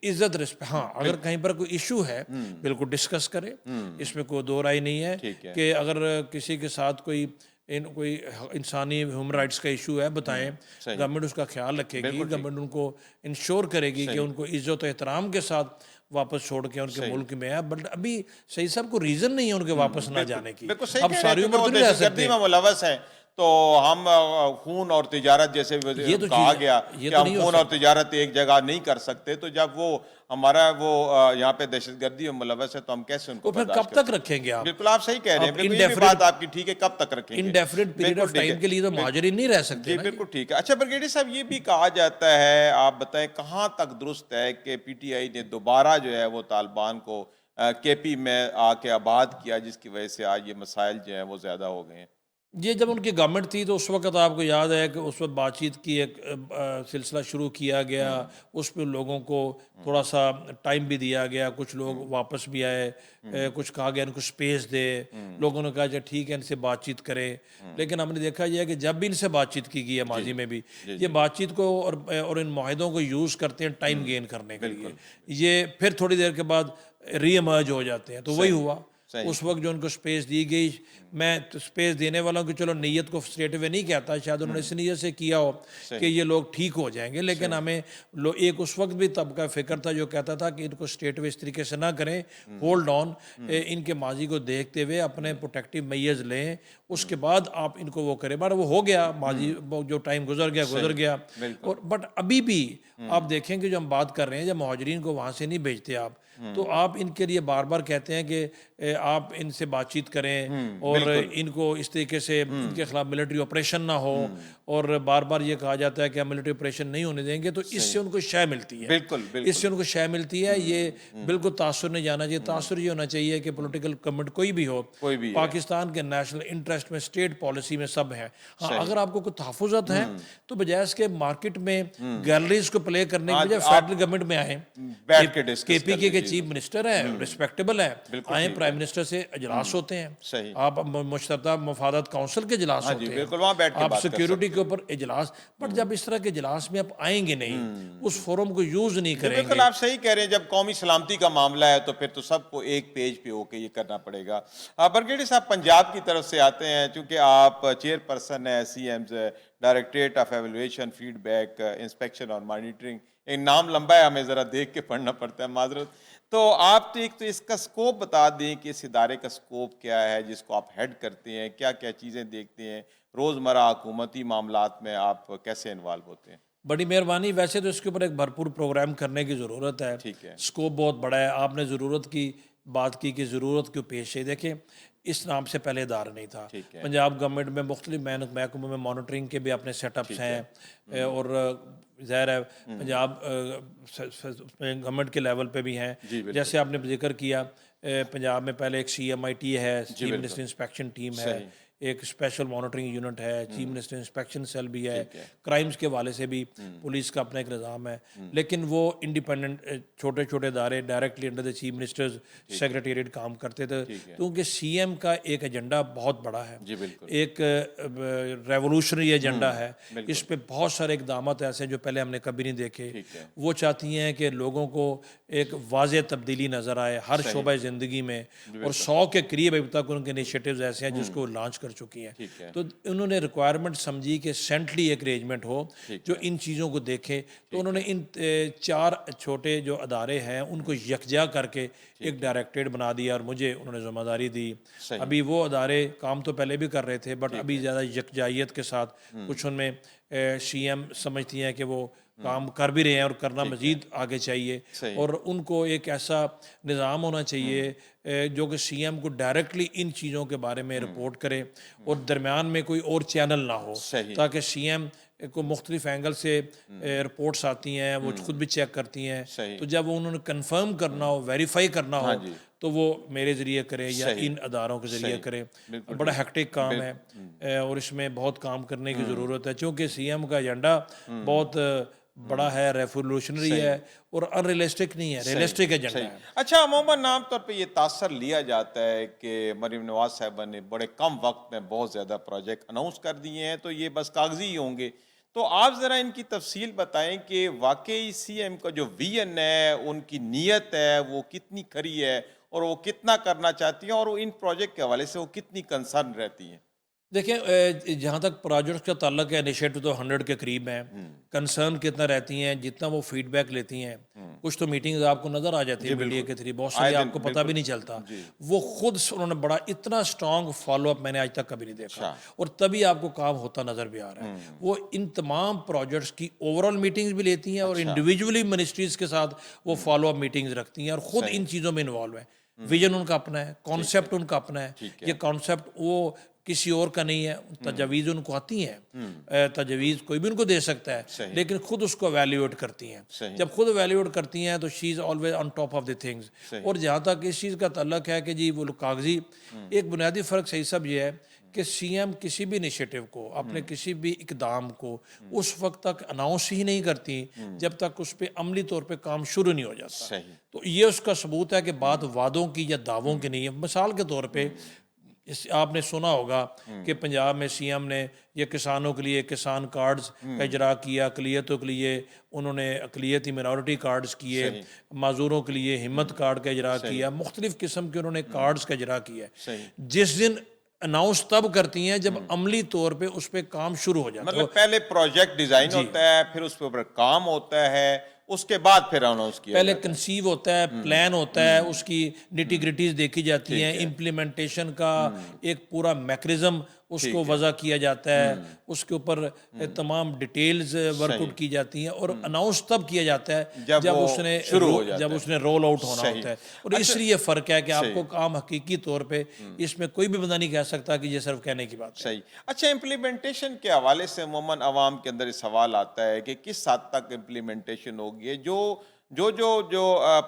عزت ہاں، اگر کہیں پر کوئی ایشو ہے بالکل ڈسکس کرے، اس میں کوئی دو رائے نہیں ہے کہ اگر کسی کے ساتھ کوئی انسانی ہیومن رائٹس کا ایشو ہے، بتائیں، گورنمنٹ اس کا خیال رکھے گی، گورنمنٹ ان کو انشور کرے گی کہ ان کو عزت و احترام کے ساتھ واپس چھوڑ کے ان کے ملک میں ہے. بٹ ابھی صحیح صاحب کو ریزن نہیں ہے ان کے واپس نہ جانے کی. اب ساری عمر تو نہیں رہ سکتے. ملوث ہے تو ہم خون اور تجارت جیسے کہا گیا کہ ہم خون اور تجارت ایک جگہ نہیں کر سکتے، تو جب وہ ہمارا وہ یہاں پہ دہشت گردی میں ملوث ہے تو ہم کیسے ان کو پھر کب تک رکھیں گے آپ؟ بالکل آپ صحیح کہہ رہے ہیں، بالکل یہ بھی بات آپ کی ٹھیک ہے، کب تک رکھیں گے؟ انڈیفینٹ پیریڈ آف ٹائم کے لیے تو مہاجرین نہیں رہ سکتے. جی بالکل ٹھیک ہے. اچھا برگیڈی صاحب، یہ بھی کہا جاتا ہے، آپ بتائیں کہاں تک درست ہے کہ پی ٹی آئی نے دوبارہ جو ہے وہ طالبان کو کے پی میں آ کے آباد کیا، جس کی وجہ سے آج یہ مسائل جو ہیں وہ زیادہ ہو گئے ہیں؟ یہ جب ان کی گورنمنٹ تھی تو اس وقت آپ کو یاد ہے کہ اس وقت بات چیت کی ایک سلسلہ شروع کیا گیا، اس میں لوگوں کو تھوڑا سا ٹائم بھی دیا گیا، کچھ لوگ واپس بھی آئے، کچھ کہا گیا ان کو سپیس دے، لوگوں نے کہا کہ ٹھیک ہے ان سے بات چیت کریں. لیکن ہم نے دیکھا یہ ہے کہ جب بھی ان سے بات چیت کی گئی ہے ماضی میں بھی، یہ بات چیت کو اور ان معاہدوں کو یوز کرتے ہیں ٹائم گین کرنے کے لیے، یہ پھر تھوڑی دیر کے بعد ری ایمرج ہو جاتے ہیں. تو وہی ہوا اس وقت جو ان کو سپیس دی گئی. میں سپیس دینے والا ہوں کہ چلو نیت کو اسٹریٹ اوے نہیں کہتا، شاید انہوں نے اس نیت سے کیا ہو کہ یہ لوگ ٹھیک ہو جائیں گے، لیکن ہمیں ایک اس وقت بھی طبقہ فکر تھا جو کہتا تھا کہ ان کو اسٹریٹ اوے اس طریقے سے نہ کریں، ہولڈ آن، ان کے ماضی کو دیکھتے ہوئے اپنے پروٹیکٹیو میئرز لیں، اس کے بعد آپ ان کو وہ کریں. بٹ وہ ہو گیا، ماضی جو ٹائم گزر گیا. اور بٹ ابھی بھی آپ دیکھیں کہ جو ہم بات کر رہے ہیں، جب مہاجرین کو وہاں سے نہیں بھیجتے آپ، تو آپ ان کے لیے بار بار کہتے ہیں کہ آپ ان سے بات چیت کریں اور ان کو اس طریقے سے ان کے خلاف ملٹری آپریشن نہ ہو، اور بار بار یہ کہا جاتا ہے کہ ہم ملٹری آپریشن نہیں ہونے دیں گے. تو اس سے ان کو شے ملتی ہے، اس سے ان کو شے ملتی ہے. یہ بالکل تاثر نہیں جانا چاہیے. تاثر یہ ہونا چاہیے کہ پولیٹیکل گورنمنٹ کوئی بھی ہو، پاکستان کے نیشنل انٹرسٹ میں، اسٹیٹ پالیسی میں سب ہے. ہاں، اگر آپ کو کوئی تحفظات ہیں تو بجائے اس کے مارکیٹ میں گیلریز کو پلے کرنے کے بجائے فیڈرل گورنمنٹ میں آئیں. کے پی کے چیف منسٹر ہیں، ریسپیکٹیبل ہیں، آئیں، پرائم منسٹر سے اجلاس ہوتے ہیں، آپ مشترکہ مفادات کونسل کے اجلاس ہوتے ہیں، آپ سیکیورٹی کے اوپر اجلاس. بٹ جب اس طرح کے اجلاس میں آپ آئیں گے نہیں، اس فورم کو یوز نہیں کریں گے. بالکل آپ صحیح کہہ رہے ہیں. جب قومی سلامتی کا معاملہ ہے تو پھر تو سب کو ایک پیج پہ ہو کے یہ کرنا پڑے گا. برگیڈی صاحب پنجاب کی طرف سے آتے ہیں، چونکہ آپ چیئر پرسن ہیں C M's directorate of evaluation, feedback, inspection اور مانیٹرنگ. ایک نام لمبا ہے، ہمیں ذرا دیکھ کے پڑھنا پڑتا ہے، معذرت. تو آپ تو ایک تو اس کا سکوپ بتا دیں کہ اس ادارے کا سکوپ کیا ہے جس کو آپ ہیڈ کرتے ہیں، کیا کیا چیزیں دیکھتے ہیں، روزمرہ حکومتی معاملات میں آپ کیسے انوالو ہوتے ہیں؟ بڑی مہربانی. ویسے تو اس کے اوپر ایک بھرپور پروگرام کرنے کی ضرورت ہے، سکوپ بہت بڑا ہے. آپ نے ضرورت کی بات کی کہ ضرورت کیوں پیش ہے. دیکھیں، اس نام سے پہلے ادارہ نہیں تھا. پنجاب گورنمنٹ میں مختلف محکموں میں مانیٹرنگ کے بھی اپنے سیٹ اپس ہیں، اور ظاہر ہے پنجاب گورنمنٹ کے لیول پہ بھی ہیں. جیسے آپ نے ذکر کیا پنجاب میں پہلے ایک CMIT ہے, چیف منسٹر انسپیکشن ٹیم ہے, ایک اسپیشل مانیٹرنگ یونٹ ہے, چیف منسٹر انسپیکشن سیل بھی ہے, کرائمز کے حوالے سے بھی پولیس کا اپنا ایک نظام ہے, لیکن وہ انڈیپینڈنٹ چھوٹے چھوٹے ادارے directly under the chief minister's secretariat کام کرتے تھے, کیونکہ CM کا ایک ایجنڈا بہت بڑا ہے, ایک ریولوشنری ایجنڈا ہے, اس پہ بہت سارے اقدامات ایسے ہیں جو پہلے ہم نے کبھی نہیں دیکھے. وہ چاہتی ہیں کہ لوگوں کو ایک واضح تبدیلی نظر آئے ہر شعبہ زندگی میں, اور 100 کے قریب ابھی تک ان کے انیشیٹوز ایسے ہیں جس کو لانچ کر چکی ہیں. تو انہوں نے ریکوائرمنٹ سمجھی کہ سینٹرلی ایک ارینجمنٹ ہو جو ان چیزوں کو دیکھے, تو انہوں نے ان 4 چھوٹے جو ادارے ہیں ان کو یکجا کر کے ایک ڈائریکٹریٹ بنا دیا, اور مجھے انہوں نے ذمہ داری دی. ابھی وہ ادارے کام تو پہلے بھی کر رہے تھے, بٹ ابھی زیادہ یکجائیت کے ساتھ کچھ ان میں CM سمجھتی ہیں کہ وہ کام کر بھی رہے ہیں اور کرنا مزید آگے چاہیے, اور ان کو ایک ایسا نظام ہونا چاہیے جو کہ CM کو ڈائریکٹلی ان چیزوں کے بارے میں رپورٹ کرے, اور درمیان میں کوئی اور چینل نہ ہو, تاکہ CM کو مختلف اینگل سے رپورٹس آتی ہیں, وہ خود بھی چیک کرتی ہیں, تو جب انہوں نے کنفرم کرنا ہو, ویریفائی کرنا ہو, تو وہ میرے ذریعے کرے یا ان اداروں کے ذریعے کرے. بڑا ہیکٹک کام ہے اور اس میں بہت کام کرنے کی ضرورت ہے, چونکہ CM کا ایجنڈا بہت بڑا ہے, ریفولوشنری ہے, اور ان ریئلسٹک نہیں ہے, ریئلسٹک ایجنڈا ہے. اچھا, عموماً عام طور پہ یہ تاثر لیا جاتا ہے کہ مریم نواز صاحبہ نے بڑے کم وقت میں بہت زیادہ پروجیکٹ اناؤنس کر دیے ہیں, تو یہ بس کاغذی ہی ہوں گے. تو آپ ذرا ان کی تفصیل بتائیں کہ واقعی CM کا جو ویژن ہے, ان کی نیت ہے, وہ کتنی کھری ہے, اور وہ کتنا کرنا چاہتی ہیں, اور ان پروجیکٹ کے حوالے سے وہ کتنی کنسرن رہتی ہیں. دیکھیں جہاں تک پروجیکٹ کا تعلق ہے, انیشیٹو تو 100 کے قریب ہیں. کنسرن کتنا رہتی ہیں, جتنا وہ فیڈ بیک لیتی ہیں, کچھ تو میٹنگز آپ کو نظر آ جاتی ہیں میڈیا کے تھری, بہت ساری آپ کو پتہ بھی نہیں چلتا. وہ خود انہوں نے بڑا اتنا اسٹرانگ فالو اپ میں نے آج تک کبھی نہیں دیکھا, اور تبھی آپ کو کام ہوتا نظر بھی آ رہا ہے. وہ ان تمام پروجیکٹس کی اوور آل میٹنگز بھی لیتی ہیں, اور انڈیویجولی منسٹریز کے ساتھ وہ فالو اپ میٹنگز رکھتی ہیں, اور خود ان چیزوں میں انوالو ہیں. ویژن ان کا اپنا ہے, کانسیپٹ ان کا اپنا ہے. یہ کانسیپٹ وہ کسی اور کا نہیں ہے. تجاویز ان کو آتی ہیں, تجاویز کوئی بھی ان کو دے سکتا ہے, لیکن خود اس کو ایویلیویٹ کرتی ہیں. جب خود ایویلیویٹ کرتی ہیں تو she is always on top of the things. اور جہاں تک اس چیز کا تعلق ہے کہ جی وہ کاغذی, ایک بنیادی فرق صحیح سب یہ ہے کہ CM کسی بھی انیشیٹو کو, اپنے کسی بھی اقدام کو اس وقت تک اناؤنس ہی نہیں کرتی جب تک اس پہ عملی طور پہ کام شروع نہیں ہو جاتا. تو یہ اس کا ثبوت ہے کہ بات وعدوں کی یا دعووں کی نہیں ہے. مثال کے طور پہ آپ نے سنا ہوگا کہ پنجاب میں CM نے یہ کسانوں کے لیے کسان کارڈز کا اجرا کیا, اقلیتوں کے لیے انہوں نے اقلیتی منورٹی کارڈز کیے, معذوروں کے لیے ہمت کارڈ کا اجرا کیا, مختلف قسم کے انہوں نے کارڈز کا اجرا کیا. جس دن اناؤنس تب کرتی ہیں جب عملی طور پہ اس پہ کام شروع ہو جاتا ہے. مطلب پہلے پروجیکٹ ڈیزائن ہوتا ہے, پھر اس کے اوپر کام ہوتا ہے, اس کے بعد پھر اناؤنس کیا پہلے کنسیو ہوتا ہے, پلان ہوتا ہے, اس کی نیٹی گریٹیز دیکھی جاتی ہیں, امپلیمنٹیشن کا ایک پورا میکانزم اس کو وضع کیا جاتا ہے, اس کے اوپر تمام ڈیٹیلز ورک آؤٹ کی جاتی ہیں, اور اناؤنس تب کیا جاتا ہے جب اس نے رول آؤٹ ہونا ہوتا ہے. اور اس لیے فرق ہے کہ آپ کو کام حقیقی طور پہ اس میں کوئی بھی بندہ نہیں کہہ سکتا کہ یہ صرف کہنے کی بات ہے. صحیح. اچھا, امپلیمنٹیشن کے حوالے سے عموماً عوام کے اندر سوال آتا ہے کہ کس حد تک امپلیمنٹیشن ہوگی. جو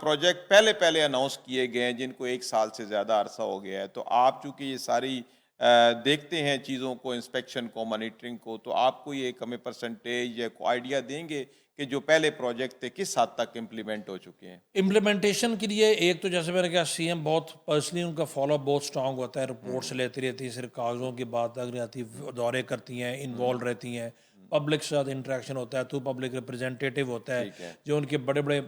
پروجیکٹ پہلے اناؤنس کیے گئے ہیں, جن کو 1 سال سے زیادہ عرصہ ہو گیا ہے, تو آپ چونکہ یہ ساری دیکھتے ہیں چیزوں کو, انسپیکشن کو, مانیٹرنگ کو, تو آپ کو یہ ہمیں پرسنٹیج یا کوئی آئیڈیا دیں گے کہ جو پہلے پروجیکٹ تھے کس حد تک امپلیمنٹ ہو چکے ہیں؟ امپلیمنٹیشن کے لیے ایک تو جیسے میں نے کہا CM بہت پرسنلی ان کا فالو اپ بہت اسٹرانگ ہوتا ہے, رپورٹس لیتی رہتی ہیں, صرف کاغذوں کی بات تک نہیں آتی, دورے کرتی ہیں, انوالو رہتی ہیں, پبلک کے ساتھ انٹریکشن ہوتا ہے, تو پبلک ریپرزینٹیٹیو ہوتا ہے. جو ان کے بڑے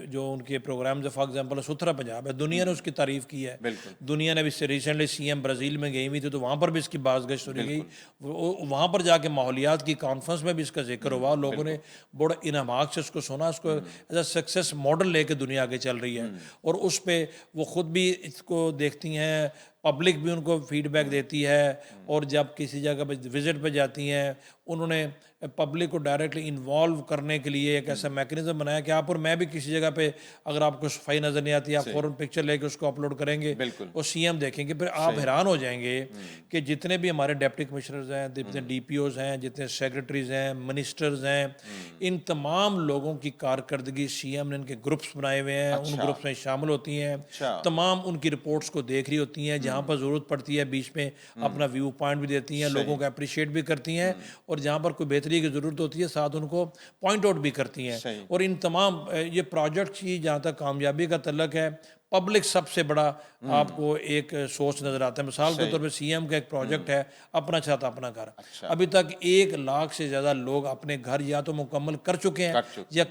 جو ان کے پروگرامز, فار ایگزامپل ستھرا پنجاب ہے, دنیا نے اس کی تعریف کی ہے. دنیا نے بھی ریسنٹلی CM برازیل میں گئی ہوئی تھی, تو وہاں پر بھی اس کی باز گشت سنی گئی. وہاں پر جا کے ماحولیات کی کانفرنس میں بھی اس کا ذکر ہوا, لوگوں نے بڑا انہماک سے اس کو سنا, اس کو ایز اے سکسیس ماڈل لے کے دنیا آگے چل رہی ہے. اور اس پہ وہ خود بھی اس کو دیکھتی ہیں, پبلک بھی ان کو فیڈ بیک دیتی ہے, اور جب کسی جگہ پہ وزٹ پہ جاتی ہیں, انہوں نے پبلک کو ڈائریکٹلی انوالو کرنے کے لیے ایک ایسا میکنزم بنایا کہ آپ اور میں بھی کسی جگہ پہ اگر آپ کو صفائی نظر نہیں آتی آپ فوراً پکچر لے کے اس کو اپلوڈ کریں گے, بالکل وہ سی ایم دیکھیں گے, پھر آپ حیران ہو جائیں گے کہ جتنے بھی ہمارے ڈپٹی کمشنرز ہیں, جتنے ڈی پی اوز ہیں, جتنے سیکرٹریز ہیں, منسٹرز ہیں, ان تمام لوگوں کی کارکردگی سی ایم نے ان کے گروپس بنائے ہوئے ہیں, ان گروپس میں شامل ہوتی ہیں, تمام ان کی رپورٹس کو دیکھ رہی ہوتی ہیں, جہاں پر ضرورت پڑتی ہے بیچ میں اپنا ویو پوائنٹ بھی دیتی ہیں, لوگوں کو اپریشیٹ بھی کرتی ہیں, اور جہاں پر کوئی بہتری کی ضرورت ہوتی ہے ساتھ ان کو پوائنٹ آؤٹ بھی کرتی ہیں. اور ان تمام یہ پروجیکٹ کی جہاں تک کامیابی کا تعلق ہے, پبلک سب سے بڑا آپ کو ایک سوچ نظر آتا ہے. مثال کے طور پہ سی ایم کا ایک پروجیکٹ ہے اپنا چھت اپنا گھر, ابھی تک 1 لاکھ سے زیادہ لوگ اپنے گھر یا تو مکمل کر چکے ہیں یا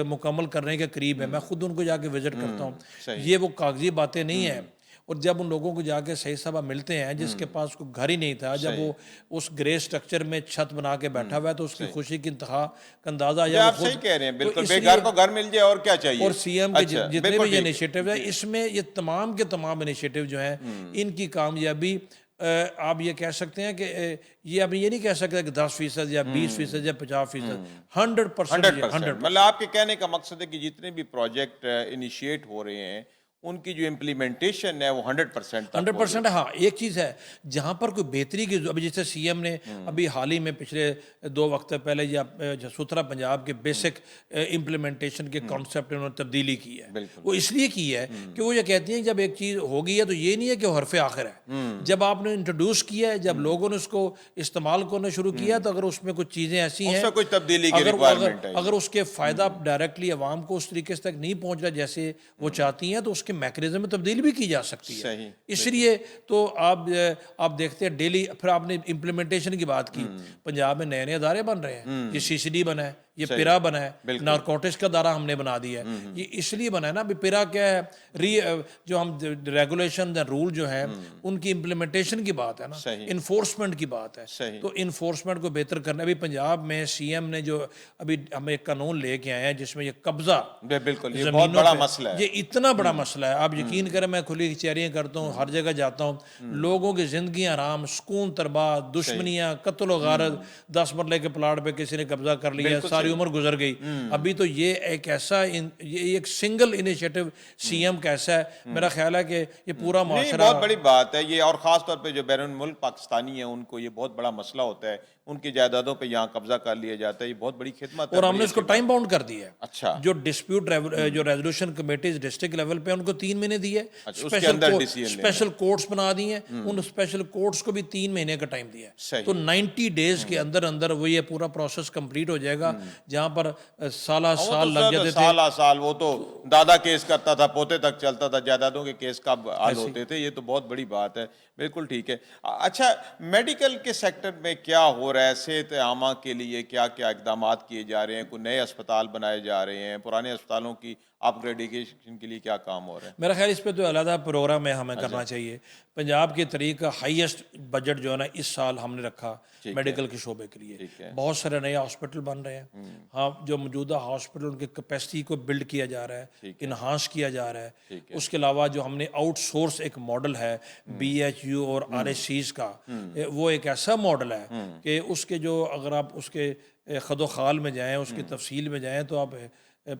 مکمل کرنے کے قریب ہے. میں خود ان کو جا کے وزٹ کرتا ہوں. یہ وہ کاغذی باتیں نہیں ہیں. اور جب ان لوگوں کو جا کے صحیح صبح ملتے ہیں جس کے پاس کوئی گھر ہی نہیں تھا, جب وہ اس گرے سٹرکچر میں چھت بنا کے بیٹھا ہوا ہے تو اس کی خوشی کی انتہا کا اندازہ یا آپ صحیح کہہ رہے ہیں, بالکل بے گھر کو گھر مل جائے اور کیا چاہیے. اور سی ایم کے جتنے بھی یہ انیشیٹو ہیں اس میں یہ تمام کے تمام انیشیٹو جو ہیں ان کی کامیابی آپ یہ کہہ سکتے ہیں کہ یہ ابھی یہ نہیں کہہ سکتے کہ 10% یا 20% یا 50%, 100%. مطلب آپ کے کہنے کا مقصد ہے کہ جتنے بھی پروجیکٹ انیشیٹ ہو رہے ہیں ان کی جو امپلیمنٹیشن ہے وہ 100% 100%. ہاں ایک چیز ہے جہاں پر کوئی بہتری کی, ابھی جیسے سی ایم نے ابھی حال ہی میں پچھلے 2 وقت پہلے یا ستھرا پنجاب کے بیسک امپلیمنٹیشن کے کانسیپٹ انہوں نے تبدیلی کی ہے. وہ اس لیے کی ہے کہ وہ یہ کہتی ہیں جب ایک چیز ہو گئی ہے تو یہ نہیں ہے کہ وہ حرف آخر ہے. جب آپ نے انٹروڈیوس کیا ہے, جب لوگوں نے اس کو استعمال کرنا شروع کیا, تو اگر اس میں کچھ چیزیں ایسی ہیں کوئی تبدیلی کی ریکوائرمنٹ ہے, اگر اس کے فائدہ ڈائریکٹلی عوام کو اس طریقے سے تک نہیں پہنچ رہا جیسے وہ چاہتی ہیں, تو اس کے میکنزم میں تبدیلی بھی کی جا سکتی ہے. اس لیے تو آپ دیکھتے ہیں ڈیلی. پھر آپ نے امپلیمنٹیشن کی بات کی, پنجاب میں نئے ادارے بن رہے ہیں, یہ سی سی ڈی بنا ہے, یہ پیرا بنا ہے, نارکوٹکس کا دارہ ہم نے بنا دیا ہے. یہ اس لیے بنا ہے نا, پیرا کیا ہے, جو ہم ریگولیشن رول جو ہیں ان کی امپلیمنٹیشن کی بات ہے نا, انفورسمنٹ کی بات ہے. تو انفورسمنٹ کو بہتر کرنا, ابھی پنجاب میں سی ایم نے جو ابھی ہم ایک قانون لے کے آئے ہیں جس میں یہ قبضہ, بالکل یہ بہت بڑا مسئلہ ہے, یہ اتنا بڑا مسئلہ ہے. آپ یقین کریں, میں کھلی کچہریاں کرتا ہوں, ہر جگہ جاتا ہوں, لوگوں کی زندگیاں آرام, سکون تربات, دشمنیاں, قتل و غارت, 10 مرلے کے پلاٹ پہ کسی نے قبضہ کر لیا, ساری عمر گزر گئی. ابھی تو یہ ایک ایسا, یہ ایک سنگل انیشیٹو سی ایم کا ایسا ہے, میرا خیال ہے کہ یہ پورا معاشرہ, بہت بڑی بات ہے یہ. اور خاص طور پہ جو بیرون ملک پاکستانی ہیں ان کو یہ بہت بڑا مسئلہ ہوتا ہے, ان کی جائیدادوں پہ یہاں قبضہ کر لیا جاتا ہے. یہ بہت بڑی خدمت ہے, اور ہم نے اس کو ٹائم باؤنڈ کر دیا ہے. اچھا, جو ڈسپیوٹ جو ریزولوشن کمیٹیز ڈسٹرکٹ لیول پہ ان کو 3 مہینے دیے, اسپیشل کورٹس بنا دیے, ان اسپیشل کورٹس کو بھی 3 مہینے کا ٹائم دیا ہے. تو 90 days کے اندر اندر وہ یہ پورا پروسیس کمپلیٹ ہو جائے گا, جہاں پر سالہ سال لگ جاتے تھے. سال وہ تو دادا کیس کرتا تھا, پوتے تک چلتا تھا, جائیدادوں کے کیس کب حل ہوتے تھے. یہ تو بہت بڑی بات ہے. بالکل ٹھیک ہے. اچھا, میڈیکل کے سیکٹر میں کیا ہو رہا ہے؟ صحت عامہ کے لیے کیا کیا اقدامات کیے جا رہے ہیں؟ کوئی نئے اسپتال بنائے جا رہے ہیں؟ پرانے اسپتالوں کی اپ گریڈیشن کے لیے کیا کام ہو رہا ہے؟ میرا خیال اس پہ تو علیحدہ پروگرام ہے ہمیں کرنا چاہیے. پنجاب کے طریقہ ہائیسٹ بجٹ جو ہے نا اس سال ہم نے رکھا میڈیکل کے شعبے کے لیے. بہت سارے نئے ہاسپٹل بن رہے ہیں. ہاں, جو موجودہ ہاسپٹل ان کی کیپیسٹی کو بلڈ کیا جا رہا ہے, انہانس کیا جا رہا ہے. اس کے علاوہ جو ہم نے آؤٹ سورس ایک ماڈل ہے BHU اور RSCs کا, وہ ایک ایسا ماڈل ہے کہ اس کے جو, اگر آپ اس کے خد و خال میں جائیں, اس کی تفصیل میں جائیں, تو آپ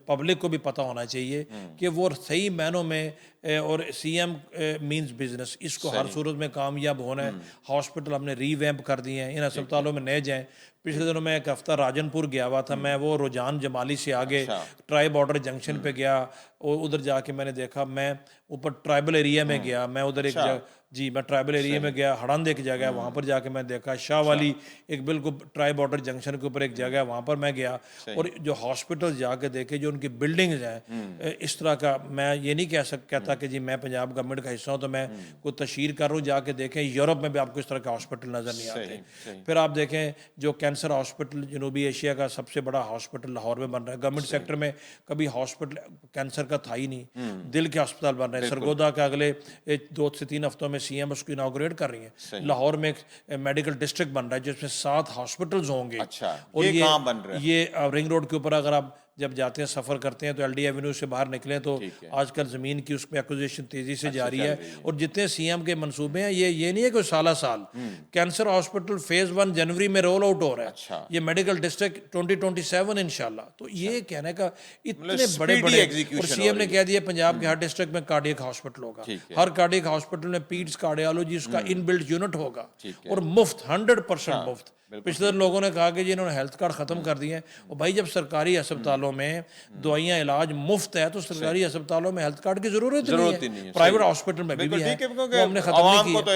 پبلک کو بھی پتہ ہونا چاہیے کہ وہ صحیح معنوں میں, اور سی ایم مینز بزنس, اس کو ہر صورت میں کامیاب ہونا ہے. ہاسپٹل ہم نے ری ویمپ کر دیے ہیں, ان اسپتالوں میں نئے جائیں. پچھلے دنوں میں ایک ہفتہ راجن پور گیا ہوا تھا میں, وہ رجحان جمالی سے آگے ٹرائی بارڈر جنکشن پہ گیا, اور ادھر جا کے میں نے دیکھا, میں اوپر ٹرائبل ایریا میں گیا, میں ادھر ایک جگہ, جی میں ٹرائبل ایریا میں گیا, ہڑند ایک جگہ ہے وہاں پر جا کے میں دیکھا, شاہ والی ایک بالکل ٹرائی بارڈر جنکشن کے اوپر ایک جگہ ہے وہاں پر میں گیا. اور جو ہاسپٹل جا کے دیکھے, جو ان کی بلڈنگز ہیں اس طرح کا, میں یہ نہیں کہتا کہ جی میں پنجاب گورنمنٹ کا حصہ ہوں تو میں کوئی تشہیر کر رہا ہوں. جا کے دیکھیں, یورپ میں بھی آپ کو اس طرح کے ہاسپٹل نظر نہیں آتے. پھر آپ دیکھیں جو کینسر ہاسپٹل جنوبی ایشیا کا سب سے بڑا ہاسپٹل لاہور میں بن رہا ہے. گورنمنٹ سیکٹر میں کبھی ہاسپٹل کینسر کا تھا ہی نہیں. دل کے ہسپتال بن رہے ہیں. سرگودا کا اگلے 2 سے 3 ہفتوں میں سی ایم اس کو اناگوریٹ کر رہی ہیں. لاہور میں ایک میڈیکل ڈسٹرکٹ بن رہا ہے جس میں 7 ہاسپٹلز ہوں گے. اچھا, اور یہ کہاں بن رہا ہے؟ یہ رنگ روڈ کے اوپر, اگر آپ جب جاتے ہیں سفر کرتے ہیں تو ایل ڈی ایونیو سے باہر نکلیں تو آج کل زمین کی اس پہ ایکوزیشن تیزی سے جاری ہے، اور جتنے سی ایم کے منصوبے ہیں یہ نہیں ہے کہ سالہ سال کینسر ہاسپٹل فیز 1 جنوری میں رول آؤٹ ہو رہا ہے، یہ میڈیکل ڈسٹرکٹ 2027 انشاءاللہ. تو یہ کہنے کا اتنے بڑے اور سی ایم نے کہہ دیا پنجاب کے ہر ڈسٹرکٹ میں کارڈیک ہاسپٹل ہوگا، ہر کارڈیک ہاسپٹل میں پیڈس کارڈیالوجی اس کا ان بلڈ یونٹ ہوگا، اور مفت 100% مفت. پچھلے لوگوں نے کہا کہ جی انہوں نے ہیلتھ کارڈ ختم کر دیے ہیں، اور بھائی جب سرکاری ہسپتالوں میں دوائیاں علاج مفت ہے تو سرکاری ہسپتالوں میں ہیلتھ کارڈ کی ضرورت نہیں ہے، پرائیویٹ ہاسپٹل میں بھی ہے، وہ ہم نے ختم نہیں کی.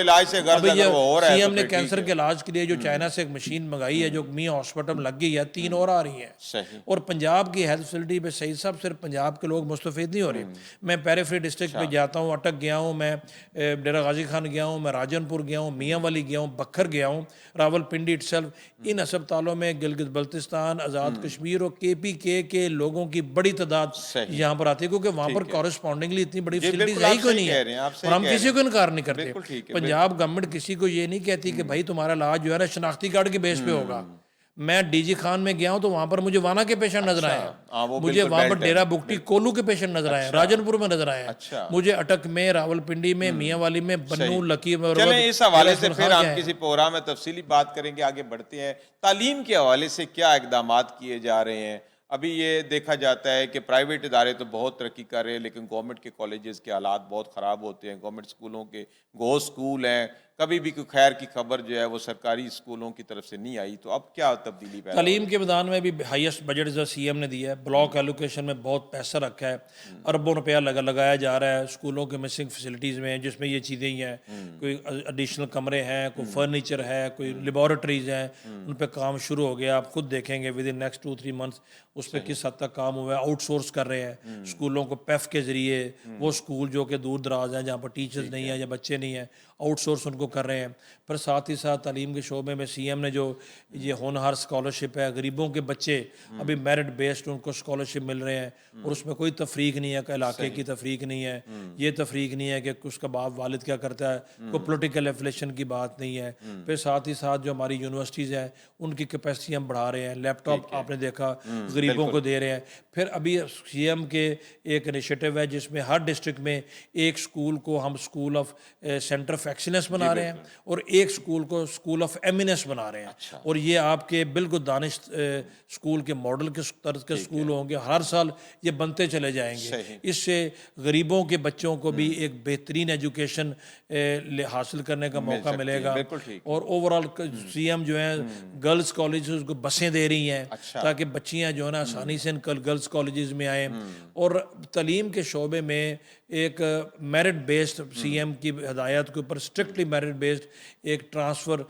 سی ایم نے کینسر کے علاج کے لیے جو چائنا سے ایک مشین منگائی ہے جو میاں ہاسپٹل لگ گئی ہے، 3 اور آ رہی ہیں، اور پنجاب کی ہیلتھ فیسلٹی پہ سعید صاحب صرف پنجاب کے لوگ مستفید نہیں ہو رہے. میں پیریفری ڈسٹرکٹ میں جاتا ہوں، اٹک گیا ہوں، میں ڈیرہ غازی خان گیا ہوں، میں راجن پور گیا ہوں، میاں والی گیا ہوں، بکھر گیا ہوں، راول پنڈی اٹسیلف. ان ہسپتالوں میں گلگت بلتستان، آزاد کشمیر اور KPK کے لوگوں کی بڑی تعداد یہاں پر آتی ہے، کیونکہ وہاں پر کورسپونڈنگلی اتنی بڑی فیسلٹیز ہے ہی کوئی نہیں ہے، اور ہم کسی کو انکار نہیں کرتے. پنجاب گورنمنٹ کسی کو یہ نہیں کہتی کہ بھائی تمہارا علاج جو ہے نا شناختی کارڈ کے بیس پہ ہوگا. میں ڈی جی خان میں گیا ہوں تو وہاں پر مجھے وانا کے پیشنٹ نظر آئے، مجھے وہاں پر ڈیرہ بگٹی کولو کے پیشنٹ نظر آئے، راجن پور میں نظر آئے، مجھے اٹک میں، راول پنڈی میں، میاں والی میں، بنو، لکی میں. چلیں اس حوالے سے پھر ہم کسی پروگرام میں تفصیلی بات کریں گے. آگے بڑھتے ہیں. تعلیم کے حوالے سے کیا اقدامات کیے جا رہے ہیں؟ ابھی یہ دیکھا جاتا ہے کہ پرائیویٹ ادارے تو بہت ترقی کر رہے ہیں لیکن گورنمنٹ کے کالجز کے حالات بہت خراب ہوتے ہیں. گورنمنٹ اسکولوں کے گو اسکول ہیں، کبھی بھی کوئی خیر کی خبر جو ہے وہ سرکاری اسکولوں کی طرف سے نہیں آئی. تو اب کیا تبدیلی پیدا؟ تعلیم کے میدان میں بھی ہائیسٹ بجٹ جو سی ایم نے دیا ہے، بلاک ایلوکیشن میں بہت پیسہ رکھا ہے، اربوں روپیہ لگایا جا رہا ہے اسکولوں کے مسنگ فیسلٹیز میں، جس میں یہ چیزیں ہی ہیں. کوئی ایڈیشنل کمرے ہیں، کوئی فرنیچر ہے، کوئی لیبارٹریز ہیں، ان پہ کام شروع ہو گیا. آپ خود دیکھیں گے ود ان نیکسٹ 2-3 منتھس اس پہ کس حد تک کام ہوا ہے. آؤٹ سورس کر رہے ہیں اسکولوں کو پیف کے ذریعے. وہ اسکول جو کہ دور دراز ہیں جہاں پر ٹیچرز نہیں ہیں یا بچے نہیں ہیں، آؤٹ سورس ان کو کر رہے ہیں. پھر ساتھ ہی ساتھ تعلیم کے شعبے میں سی ایم نے جو یہ ہونہار اسکالرشپ ہے، غریبوں کے بچے ابھی میرٹ بیسڈ ان کو اسکالرشپ مل رہے ہیں، اور اس میں کوئی تفریق نہیں ہے کہ علاقے کی تفریق نہیں ہے، یہ تفریق نہیں ہے کہ اس کا باپ والد کیا کرتا ہے، کوئی پولیٹیکل ایفیلیشن کی بات نہیں ہے. پھر ساتھ ہی ساتھ جو ہماری یونیورسٹیز ہیں ان کی کیپیسٹی ہم بڑھا رہے ہیں. لیپ ٹاپ آپ نے دیکھا غریبوں کو دے رہے ہیں. پھر ابھی سی ایم کے ایک انیشیٹو ہے جس میں ہر ڈسٹرکٹ میں ایک اسکول کو ہم school of centre of excellence بنا رہے ہیں، اور ایک اسکول کو اسکول آف ایمینس بنا رہے ہیں. اور یہ آپ کے بالکل دانش اسکول کے ماڈل کے طرز کے اسکول ہوں گے. ہر سال یہ بنتے چلے جائیں گے. اس سے غریبوں کے بچوں کو بھی ایک بہترین ایجوکیشن حاصل کرنے کا موقع ملے گا. اور اوور آل سی ایم جو ہیں گرلز کالجز کو بسیں دے رہی ہیں تاکہ بچیاں جو ہے نا آسانی سے گرلز کالجز میں آئیں. اور تعلیم کے شعبے میں ایک میرٹ بیسڈ سی ایم کی ہدایت کے اوپر اسٹرکٹلی میرٹ بیسڈ ایک ٹرانسفر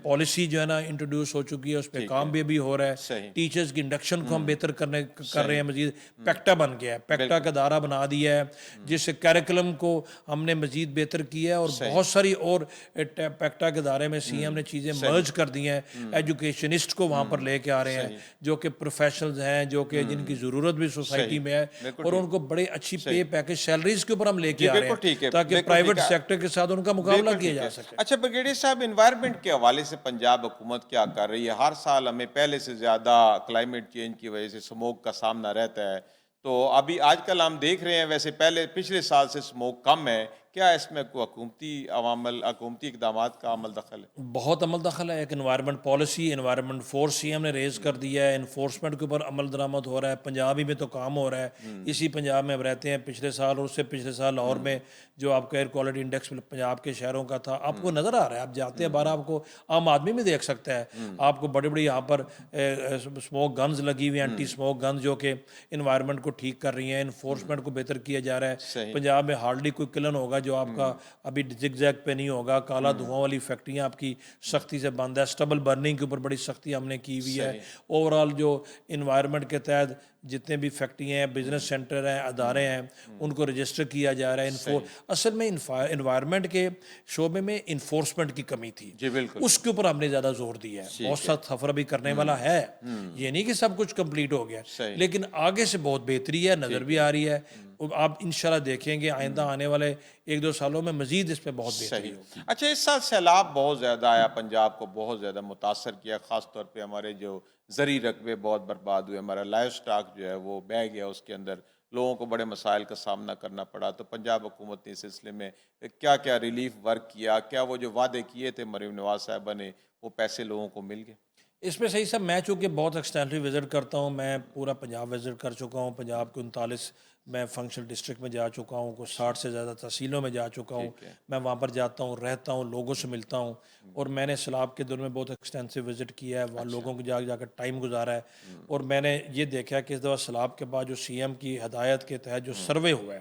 پالیسی جو ہے نا انٹروڈیوس ہو چکی ہے. اس پہ کام بھی ابھی ہو رہا ہے. ٹیچرز کی انڈکشن کو ہم بہتر کر رہے ہیں. مزید پیکٹا بن گیا ہے، پیکٹا کا ادارہ بنا دیا ہے جس سے کیریکولم کو ہم نے مزید بہتر کیا ہے. اور بہت ساری اور پیکٹا کے ادارے میں سی ایم نے چیزیں مرج کر دی ہیں. ایجوکیشنسٹ کو وہاں پر لے کے آ رہے ہیں جو کہ پروفیشنلز ہیں، جو کہ جن کی ضرورت بھی سوسائٹی میں ہے، اور ان کو بڑے اچھی پے پیکج سیلریز کے اوپر ہم لے کے آ رہے ہیں تاکہ پرائیویٹ سیکٹر کے ساتھ ان کا مقابلہ کیا جا سکے. اچھا بریگیڈیئر صاحب، انوائرمنٹ کے حوالے سے پنجاب حکومت کیا کر رہی ہے؟ ہر سال ہمیں پہلے سے زیادہ کلائمیٹ چینج کی وجہ سے سموک کا سامنا رہتا ہے. تو ابھی آج کل ہم دیکھ رہے ہیں ویسے پچھلے سال سے سموک کم ہے. کیا اس میں کوئی حکومتی اقدامات کا عمل دخل ہے؟ بہت عمل دخل ہے. ایک environment policy, environment force C M نے ریز کر دیا ہے. انفورسمنٹ کے اوپر عمل درآمد ہو رہا ہے. پنجاب ہی میں تو کام ہو رہا ہے. اسی پنجاب میں اب رہتے ہیں. پچھلے سال اور اس سے پچھلے سال لاہور میں جو آپ کا ایئر کوالٹی انڈیکس پنجاب کے شہروں کا تھا، آپ کو نظر آ رہا ہے. آپ جاتے ہیں باہر، آپ کو عام آدمی بھی دیکھ سکتا ہے. آپ کو بڑی بڑی یہاں پر اسموک گنز لگی ہوئی ہیں، اینٹی اسموک گنز، جو کہ انوائرمنٹ کو ٹھیک کر رہی ہیں. انفورسمنٹ کو بہتر کیا جا رہا ہے. پنجاب میں ہارڈلی کوئی کلن ہوگا جو آپ کا ابھی زگ زیگ پہ نہیں ہوگا. کالا دھواں والی فیکٹریاں آپ کی سختی سے بند ہے. اسٹبل برننگ کے اوپر بڑی سختی ہم نے کی ہوئی ہے. اوور آل جو انوائرمنٹ کے تحت جتنے بھی فیکٹریاں ہیں، بزنس سینٹر ہیں، ادارے ہیں، ان کو رجسٹر کیا جا رہا ہے. اصل میں انوائرمنٹ کے شعبے میں انفورسمنٹ کی کمی تھی، اس کے اوپر ہم نے زیادہ زور دیا ہے. بہت سا سفر بھی کرنے والا ہے، یہ نہیں کہ سب کچھ کمپلیٹ ہو گیا، لیکن آگے سے بہت بہتری ہے، نظر بھی آ رہی ہے. آپ انشاءاللہ دیکھیں گے آئندہ آنے والے 1-2 سالوں میں مزید اس پہ بہت بہتری صحیح. ہوگی. اچھا اس سال سیلاب بہت زیادہ آیا، پنجاب کو بہت زیادہ متاثر کیا، خاص طور پہ ہمارے جو زرعی رقبے بہت برباد ہوئے، ہمارا لائف سٹاک جو ہے وہ بہہ گیا، اس کے اندر لوگوں کو بڑے مسائل کا سامنا کرنا پڑا. تو پنجاب حکومت نے اس سلسلے میں کیا کیا ریلیف ورک کیا؟ کیا وہ جو وعدے کیے تھے مریم نواز صاحبہ نے وہ پیسے لوگوں کو مل گئے؟ اس میں صحیح صاحب، میں چونکہ بہت ایکسٹینسو وزٹ کرتا ہوں، میں پورا پنجاب وزٹ کر چکا ہوں. پنجاب کے 39 میں فنکشنل ڈسٹرکٹ میں جا چکا ہوں، کچھ 60 سے زیادہ تحصیلوں میں جا چکا ہوں. ٹھیک ہے. میں وہاں پر جاتا ہوں، رہتا ہوں، لوگوں سے ملتا ہوں. اور میں نے سیلاب کے دور میں بہت ایکسٹینسو وزٹ کیا ہے، وہاں لوگوں کو جا کر ٹائم گزارا ہے. اور میں نے یہ دیکھا کہ اس دفعہ سیلاب کے بعد جو سی ایم کی ہدایت کے تحت جو سروے ہوا ہے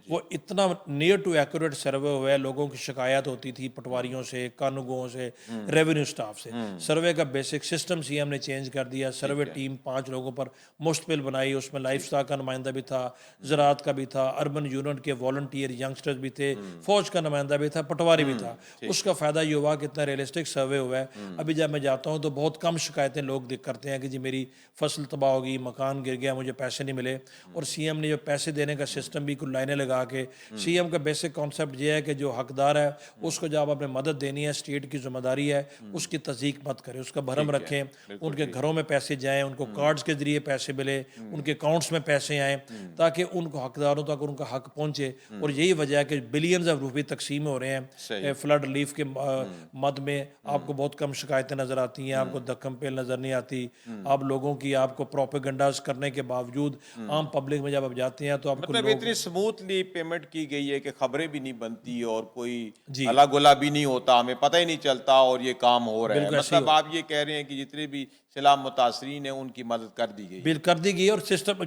وہ اتنا نیئر ٹو ایکوریٹ سروے ہوا ہے. لوگوں کی شکایت ہوتی تھی پٹواریوں سے، قانونگوؤں سے، ریونیو سٹاف سے. سروے کا بیسک سسٹم سی ایم نے چینج کر دیا. سروے ٹیم 5 لوگوں پر مشتمل بنائی، اس میں لائف سٹاک کا نمائندہ بھی تھا، زراعت کا بھی تھا، اربن یونٹ کے والنٹیئر ینگسٹرز بھی تھے، فوج کا نمائندہ بھی تھا، پٹواری بھی تھا. اس کا فائدہ یہ ہوا کہ اتنا ریئلسٹک سروے ہوا ہے. ابھی جب میں جاتا ہوں تو بہت کم شکایتیں لوگ کرتے ہیں کہ جی میری فصل تباہ ہوگی، مکان گر گیا، مجھے پیسے نہیں ملے. اور سی ایم نے جو پیسے دینے کا سسٹم بھی کچھ لائنیں لگا کے، سی ایم کا بیسک کانسیپٹ یہ ہے کہ جو حقدار ہے اس کو جب آپ نے مدد دینی ہے، اسٹیٹ کی ذمہ داری ہے، اس کی تصدیق مت کریں، اس کا بھرم رکھیں. ان کے گھروں میں پیسے جائیں، ان کو کارڈز کے ذریعے پیسے ملے، ان کے اکاؤنٹس میں پیسے آئیں، تاکہ ان کو حقداروں تک ان کا حق پہنچے. اور یہی وجہ ہے کہ بلینز آف روپے تقسیم ہو رہے ہیں. فلڈ ریلیف کے مد میں آپ کو بہت کم شکایتیں نظر آتی ہیں، آپ کو دکم پیل نظر نہیں آتی. آپ لوگوں کی آپ کو پروپیگنڈاز کرنے کے باوجود عام پبلک میں جب آپ جاتے ہیں تو آپ کو مطلب لوگ اتنی سموتھلی پیمنٹ کی گئی ہے کہ خبریں بھی نہیں بنتی اور کوئی جی ہلا گلا بھی نہیں ہوتا، ہمیں پتہ ہی نہیں چلتا اور یہ کام ہو رہا ہے. بالکل ایسے ہی مطلب ہو آپ یہ کہہ رہے ہیں کہ جتنے بھی سیلاب متاثرین ہیں ان کی مدد کر دی گئی ہے. بل کر دی گئی ہے، اور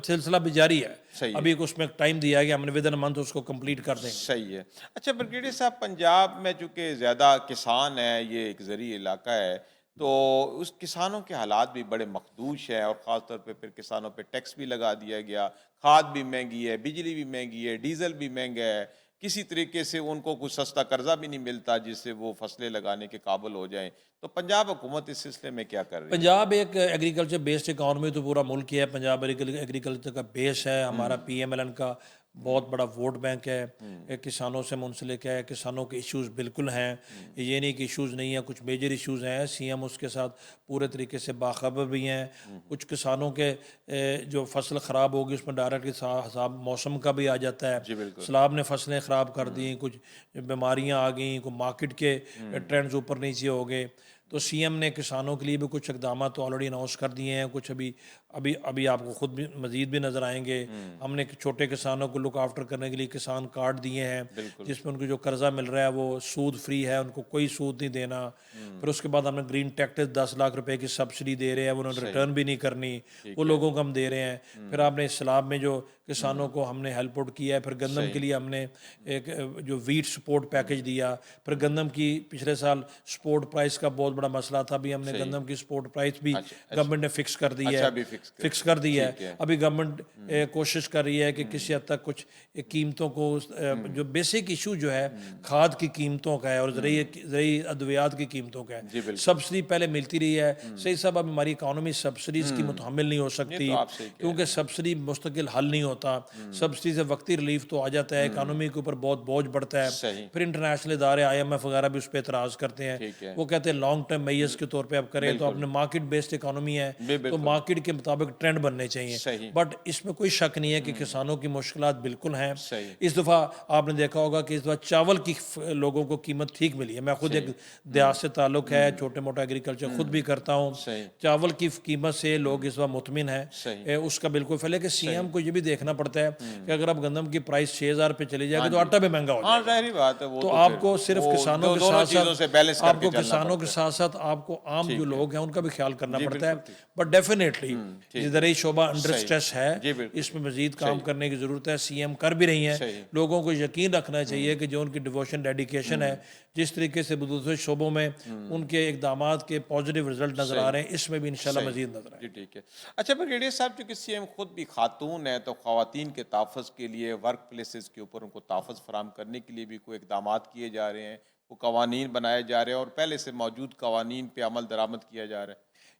سلسلہ بھی جاری ہے. صحیح ہے. ابھی اس میں ٹائم دیا ہے کہ ہم نے ودن منتھ اس کو کمپلیٹ کر دیں گے. صحیح ہے. اچھا بریگیڈیئر صاحب، پنجاب میں چونکہ زیادہ کسان ہے، یہ ایک زرعی علاقہ ہے، تو اس کسانوں کے حالات بھی بڑے مخدوش ہیں، اور خاص طور پہ پھر کسانوں پہ ٹیکس بھی لگا دیا گیا، کھاد بھی مہنگی ہے، بجلی بھی مہنگی ہے، ڈیزل بھی مہنگا ہے. کسی طریقے سے ان کو کچھ سستا قرضہ بھی نہیں ملتا جس سے وہ فصلیں لگانے کے قابل ہو جائیں. تو پنجاب حکومت اس سلسلے میں کیا کر رہی ہے؟ پنجاب ایک ایگریکلچر بیسڈ اکانومی تو پورا ملک ہی ہے. پنجاب ایگریکلچر کا بیس ہے. ہمارا پی ایم ایل این کا بہت بڑا ووٹ بینک ہے، کسانوں سے منسلک ہے. کسانوں کے ایشوز بالکل ہیں، یہ نہیں کہ ایشوز نہیں ہیں، کچھ میجر ایشوز ہیں. سی ایم اس کے ساتھ پورے طریقے سے باخبر بھی ہیں. کچھ کسانوں کے جو فصل خراب ہوگی اس میں ڈائریکٹ حساب موسم کا بھی آ جاتا ہے. جی بالکل. سیلاب نے فصلیں خراب کر دیں، کچھ بیماریاں آ گئیں، کوئی مارکیٹ کے ٹرینڈز اوپر نیچے ہو گئے. تو سی ایم نے کسانوں کے لیے بھی کچھ اقدامات تو آلریڈی اناؤنس کر دیے ہیں. کچھ ابھی آپ کو خود بھی مزید بھی نظر آئیں گے. ہم نے چھوٹے کسانوں کو لک آفٹر کرنے کے لیے کسان کارڈ دیے ہیں، جس میں ان کو جو قرضہ مل رہا ہے وہ سود فری ہے، ان کو کوئی سود نہیں دینا. پھر اس کے بعد ہم نے گرین ٹریکٹر 10 لاکھ روپے کی سبسڈی دے رہے ہیں، انہوں نے ریٹرن بھی نہیں کرنی، وہ لوگوں کو ہم دے رہے ہیں. پھر آپ نے سیلاب میں جو کسانوں کو ہم نے ہیلپ آؤٹ کیا ہے. پھر گندم کے لیے ہم نے ایک جو ویٹ سپورٹ پیکج دیا. پھر گندم کی پچھلے سال سپورٹ پرائس کا بہت بڑا مسئلہ تھا، ابھی ہم نے گندم کی سپورٹ پرائس بھی گورنمنٹ نے فکس کر دی ہے. فکس کر دی ہے. ابھی گورنمنٹ کوشش کر رہی ہے کہ کسی حد تک کچھ قیمتوں کو، جو بیسک ایشو جو ہے کھاد کی قیمتوں کا ہے اور زرعی ادویات کی قیمتوں کا ہے، سبسڈی پہلے ملتی رہی ہے. صحیح صاحب، اب ہماری اکانومی سبسڈیز کی متحمل نہیں ہو سکتی، کیونکہ سبسڈی مستقل حل نہیں ہوتا. سبسڈی سے وقتی ریلیف تو آ جاتا ہے، اکانومی کے اوپر بہت بوجھ بڑھتا ہے. پھر انٹرنیشنل ادارے IMF وغیرہ بھی اس پہ اعتراض کرتے ہیں. وہ کہتے ہیں لانگ ٹرم میئرز کے طور پہ آپ کریں تو اپنے مارکیٹ بیسڈ اکانومی ہے تو مارکیٹ کے مطابق ٹرینڈ بننے چاہیے. بٹ اس میں کوئی شک نہیں ہے کہ کسانوں کی مشکلات بالکل ہیں. اس دفعہ آپ نے دیکھا ہوگا کہ اس دفعہ چاول کی لوگوں کو قیمت ٹھیک ملی ہے. میں خود ایک دیہات سے تعلق ہے، چھوٹے موٹا ایگریکلچر خود بھی کرتا ہوں. چاول کی قیمت سے لوگ اس دفعہ مطمئن ہیں. اس کا بالکل فعل ہے کہ سی ایم کو یہ بھی دیکھنا پڑتا ہے کہ اگر اب گندم کی پرائس 6000 پہ چلی جائے گی تو آٹا بھی مہنگا ہو جائے گا. تو آپ کو صرف کسانوں کے ساتھ ساتھ آپ کو عام جو لوگ ہیں ان کا بھی خیال کرنا پڑتا ہے. بٹ ڈیفینیٹلی زرعی شعبہ انڈر اسٹریس ہے، اس میں مزید کام کرنے کی ضرورت ہے. سی ایم کر بھی رہی ہیں. لوگوں کو یقین رکھنا چاہیے کہ جو ان کی ڈیووشن ڈیڈیکیشن ہے، جس طریقے سے دوسرے شعبوں میں ان کے اقدامات کے پازیٹیو رزلٹ نظر آ رہے ہیں، اس میں بھی انشاءاللہ مزید نظر آئے. جی ٹھیک ہے. اچھا بریگیڈیئر صاحب، چونکہ سی ایم خود بھی خاتون ہے تو خواتین کے تحفظ کے لیے ورک پلیسز کے اوپر ان کو تحفظ فراہم کرنے کے لیے بھی کوئی اقدامات کیے جا رہے ہیں، وہ قوانین بنائے جا رہے ہیں اور پہلے سے موجود قوانین پہ عمل درآمد کیا جا رہا ہے؟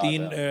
3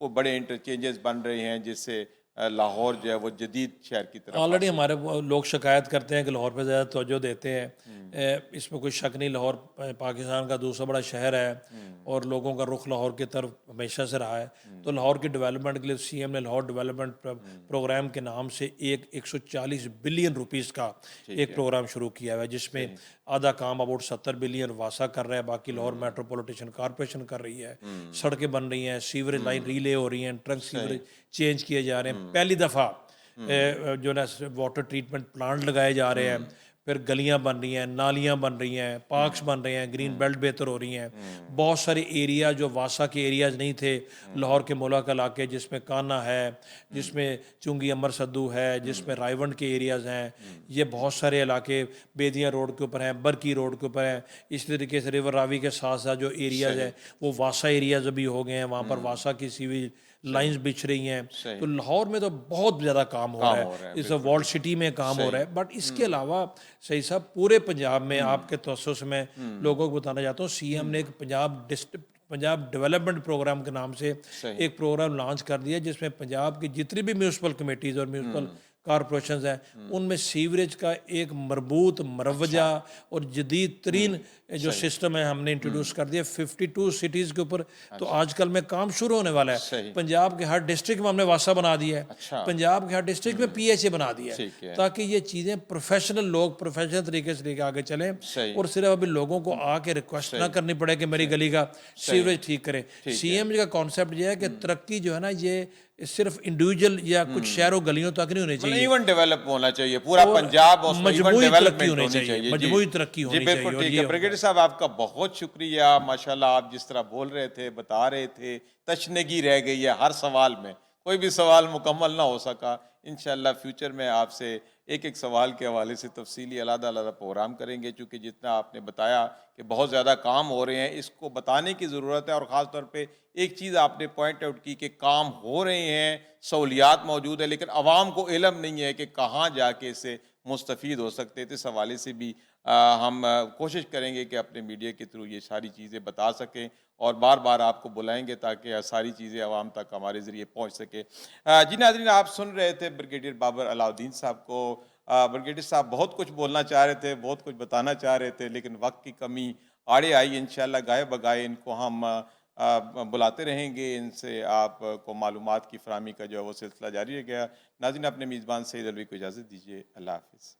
کو بڑے انٹرچینجز بن رہے ہیں جس سے لاہور جو ہے وہ جدید شہر کی طرف آلریڈی ہمارے لوگ شکایت کرتے ہیں کہ لاہور پہ زیادہ توجہ دیتے ہیں، اس میں کوئی شک نہیں، لاہور پاکستان کا دوسرا بڑا شہر ہے اور لوگوں کا رخ لاہور کی طرف ہمیشہ سے رہا ہے، تو لاہور کی ڈیولپمنٹ کے لیے سی ایم نے لاہور ڈیولپمنٹ پروگرام کے نام سے 140 بلین روپیز کا ایک پروگرام شروع کیا ہوا ہے، جس میں آدھا کام اباؤٹ 70 بلین واسا کر رہا ہے، باقی لاہور میٹروپولیٹن کارپوریشن کر رہی ہے، سڑکیں بن رہی ہیں، سیوریج لائن ریلے ہو رہی ہیں، ٹرنک سیوریج چینج کیے جا رہے ہیں، پہلی دفعہ جو نا واٹر ٹریٹمنٹ پلانٹ لگائے جا رہے ہیں، پھر گلیاں بن رہی ہیں، نالیاں بن رہی ہیں، پارکس بن رہے ہیں، گرین بیلٹ بہتر ہو رہی ہیں، بہت سارے ایریا جو واسا کے ایریاز نہیں تھے لاہور کے ملک علاقے، جس میں کانا ہے، جس میں چنگی امر سدو ہے، جس میں رائے ونڈ کے ایریاز ہیں، یہ بہت سارے علاقے بیدیاں روڈ کے اوپر ہیں، برکی روڈ کے اوپر ہیں، اس طریقے سے ریور راوی کے ساتھ ساتھ جو ایریاز ہیں وہ واسا ایریاز بھی ہو گئے ہیں، وہاں پر واسا کی سیویج لائنز بچھ رہی ہیں، تو لاہور میں تو بہت زیادہ کام ہو رہا ہے، اس ورلڈ سٹی میں کام ہو رہا ہے، بٹ اس کے علاوہ صحیح صاحب پورے پنجاب میں آپ کے توسط میں لوگوں کو بتانا چاہتا ہوں، سی ایم نے ایک پنجاب ڈیولپمنٹ پروگرام کے نام سے ایک پروگرام لانچ کر دیا، جس میں پنجاب کی جتنی بھی میونسپل کمیٹیز اور میونسپل کارپوریشنز ہیں ان میں سیوریج کا ایک مربوط مروجہ اور جدید ترین جو سسٹم ہے ہم نے انٹروڈیوس کر دیا 52 سٹیز کے اوپر، تو آج کل میں کام شروع ہونے والا ہے، پنجاب کے ہر ڈسٹرکٹ میں ہم نے واسا بنا دیا ہے، پنجاب کے ہر ڈسٹرکٹ میں پی ایچ اے بنا دیا ہے، تاکہ یہ چیزیں پروفیشنل لوگ پروفیشنل طریقے سے لے کے آگے چلیں، اور صرف ابھی لوگوں کو آ کے ریکویسٹ نہ کرنی پڑے کہ میری گلی کا سیوریج ٹھیک کریں۔ سی ایم کا کانسیپٹ یہ ہے کہ ترقی جو ہے نا یہ صرف انڈیویجول یا کچھ شہروں گلیوں تک نہیں ہونی چاہیے، ایون ڈیولپ ہونا چاہیے پورا پنجاب، اور مجموعی ترقی ہونی چاہیے، مجموعی ترقی جی ہونی بالکل چاہیے۔ ٹھیک ہے بریگیڈیئر صاحب، آپ کا بہت شکریہ، ماشاءاللہ آپ جس طرح بول رہے تھے، بتا رہے تھے، تشنگی رہ گئی ہے ہر سوال میں، کوئی بھی سوال مکمل نہ ہو سکا، انشاءاللہ فیوچر میں آپ سے ایک ایک سوال کے حوالے سے تفصیلی علیحدہ علیحدہ پروگرام کریں گے، چونکہ جتنا آپ نے بتایا کہ بہت زیادہ کام ہو رہے ہیں، اس کو بتانے کی ضرورت ہے، اور خاص طور پہ ایک چیز آپ نے پوائنٹ آؤٹ کی کہ کام ہو رہے ہیں، سہولیات موجود ہے، لیکن عوام کو علم نہیں ہے کہ کہاں جا کے اس سے مستفید ہو سکتے تھے، اس حوالے سے بھی ہم کوشش کریں گے کہ اپنے میڈیا کے تھرو یہ ساری چیزیں بتا سکیں، اور بار بار آپ کو بلائیں گے تاکہ ساری چیزیں عوام تک ہمارے ذریعے پہنچ سکے۔ جی ناظرین، آپ سن رہے تھے بریگیڈیئر بابر علاؤدین صاحب کو۔ بریگیڈیئر صاحب بہت کچھ بولنا چاہ رہے تھے، بہت کچھ بتانا چاہ رہے تھے، لیکن وقت کی کمی آڑے آئی، انشاءاللہ گائے بگائے ان کو ہم بلاتے رہیں گے، ان سے آپ کو معلومات کی فراہمی کا جو ہے وہ سلسلہ جاری رہے گا۔ ناظرین، اپنے میزبان سعید علوی کو اجازت دیجیے، اللہ حافظ۔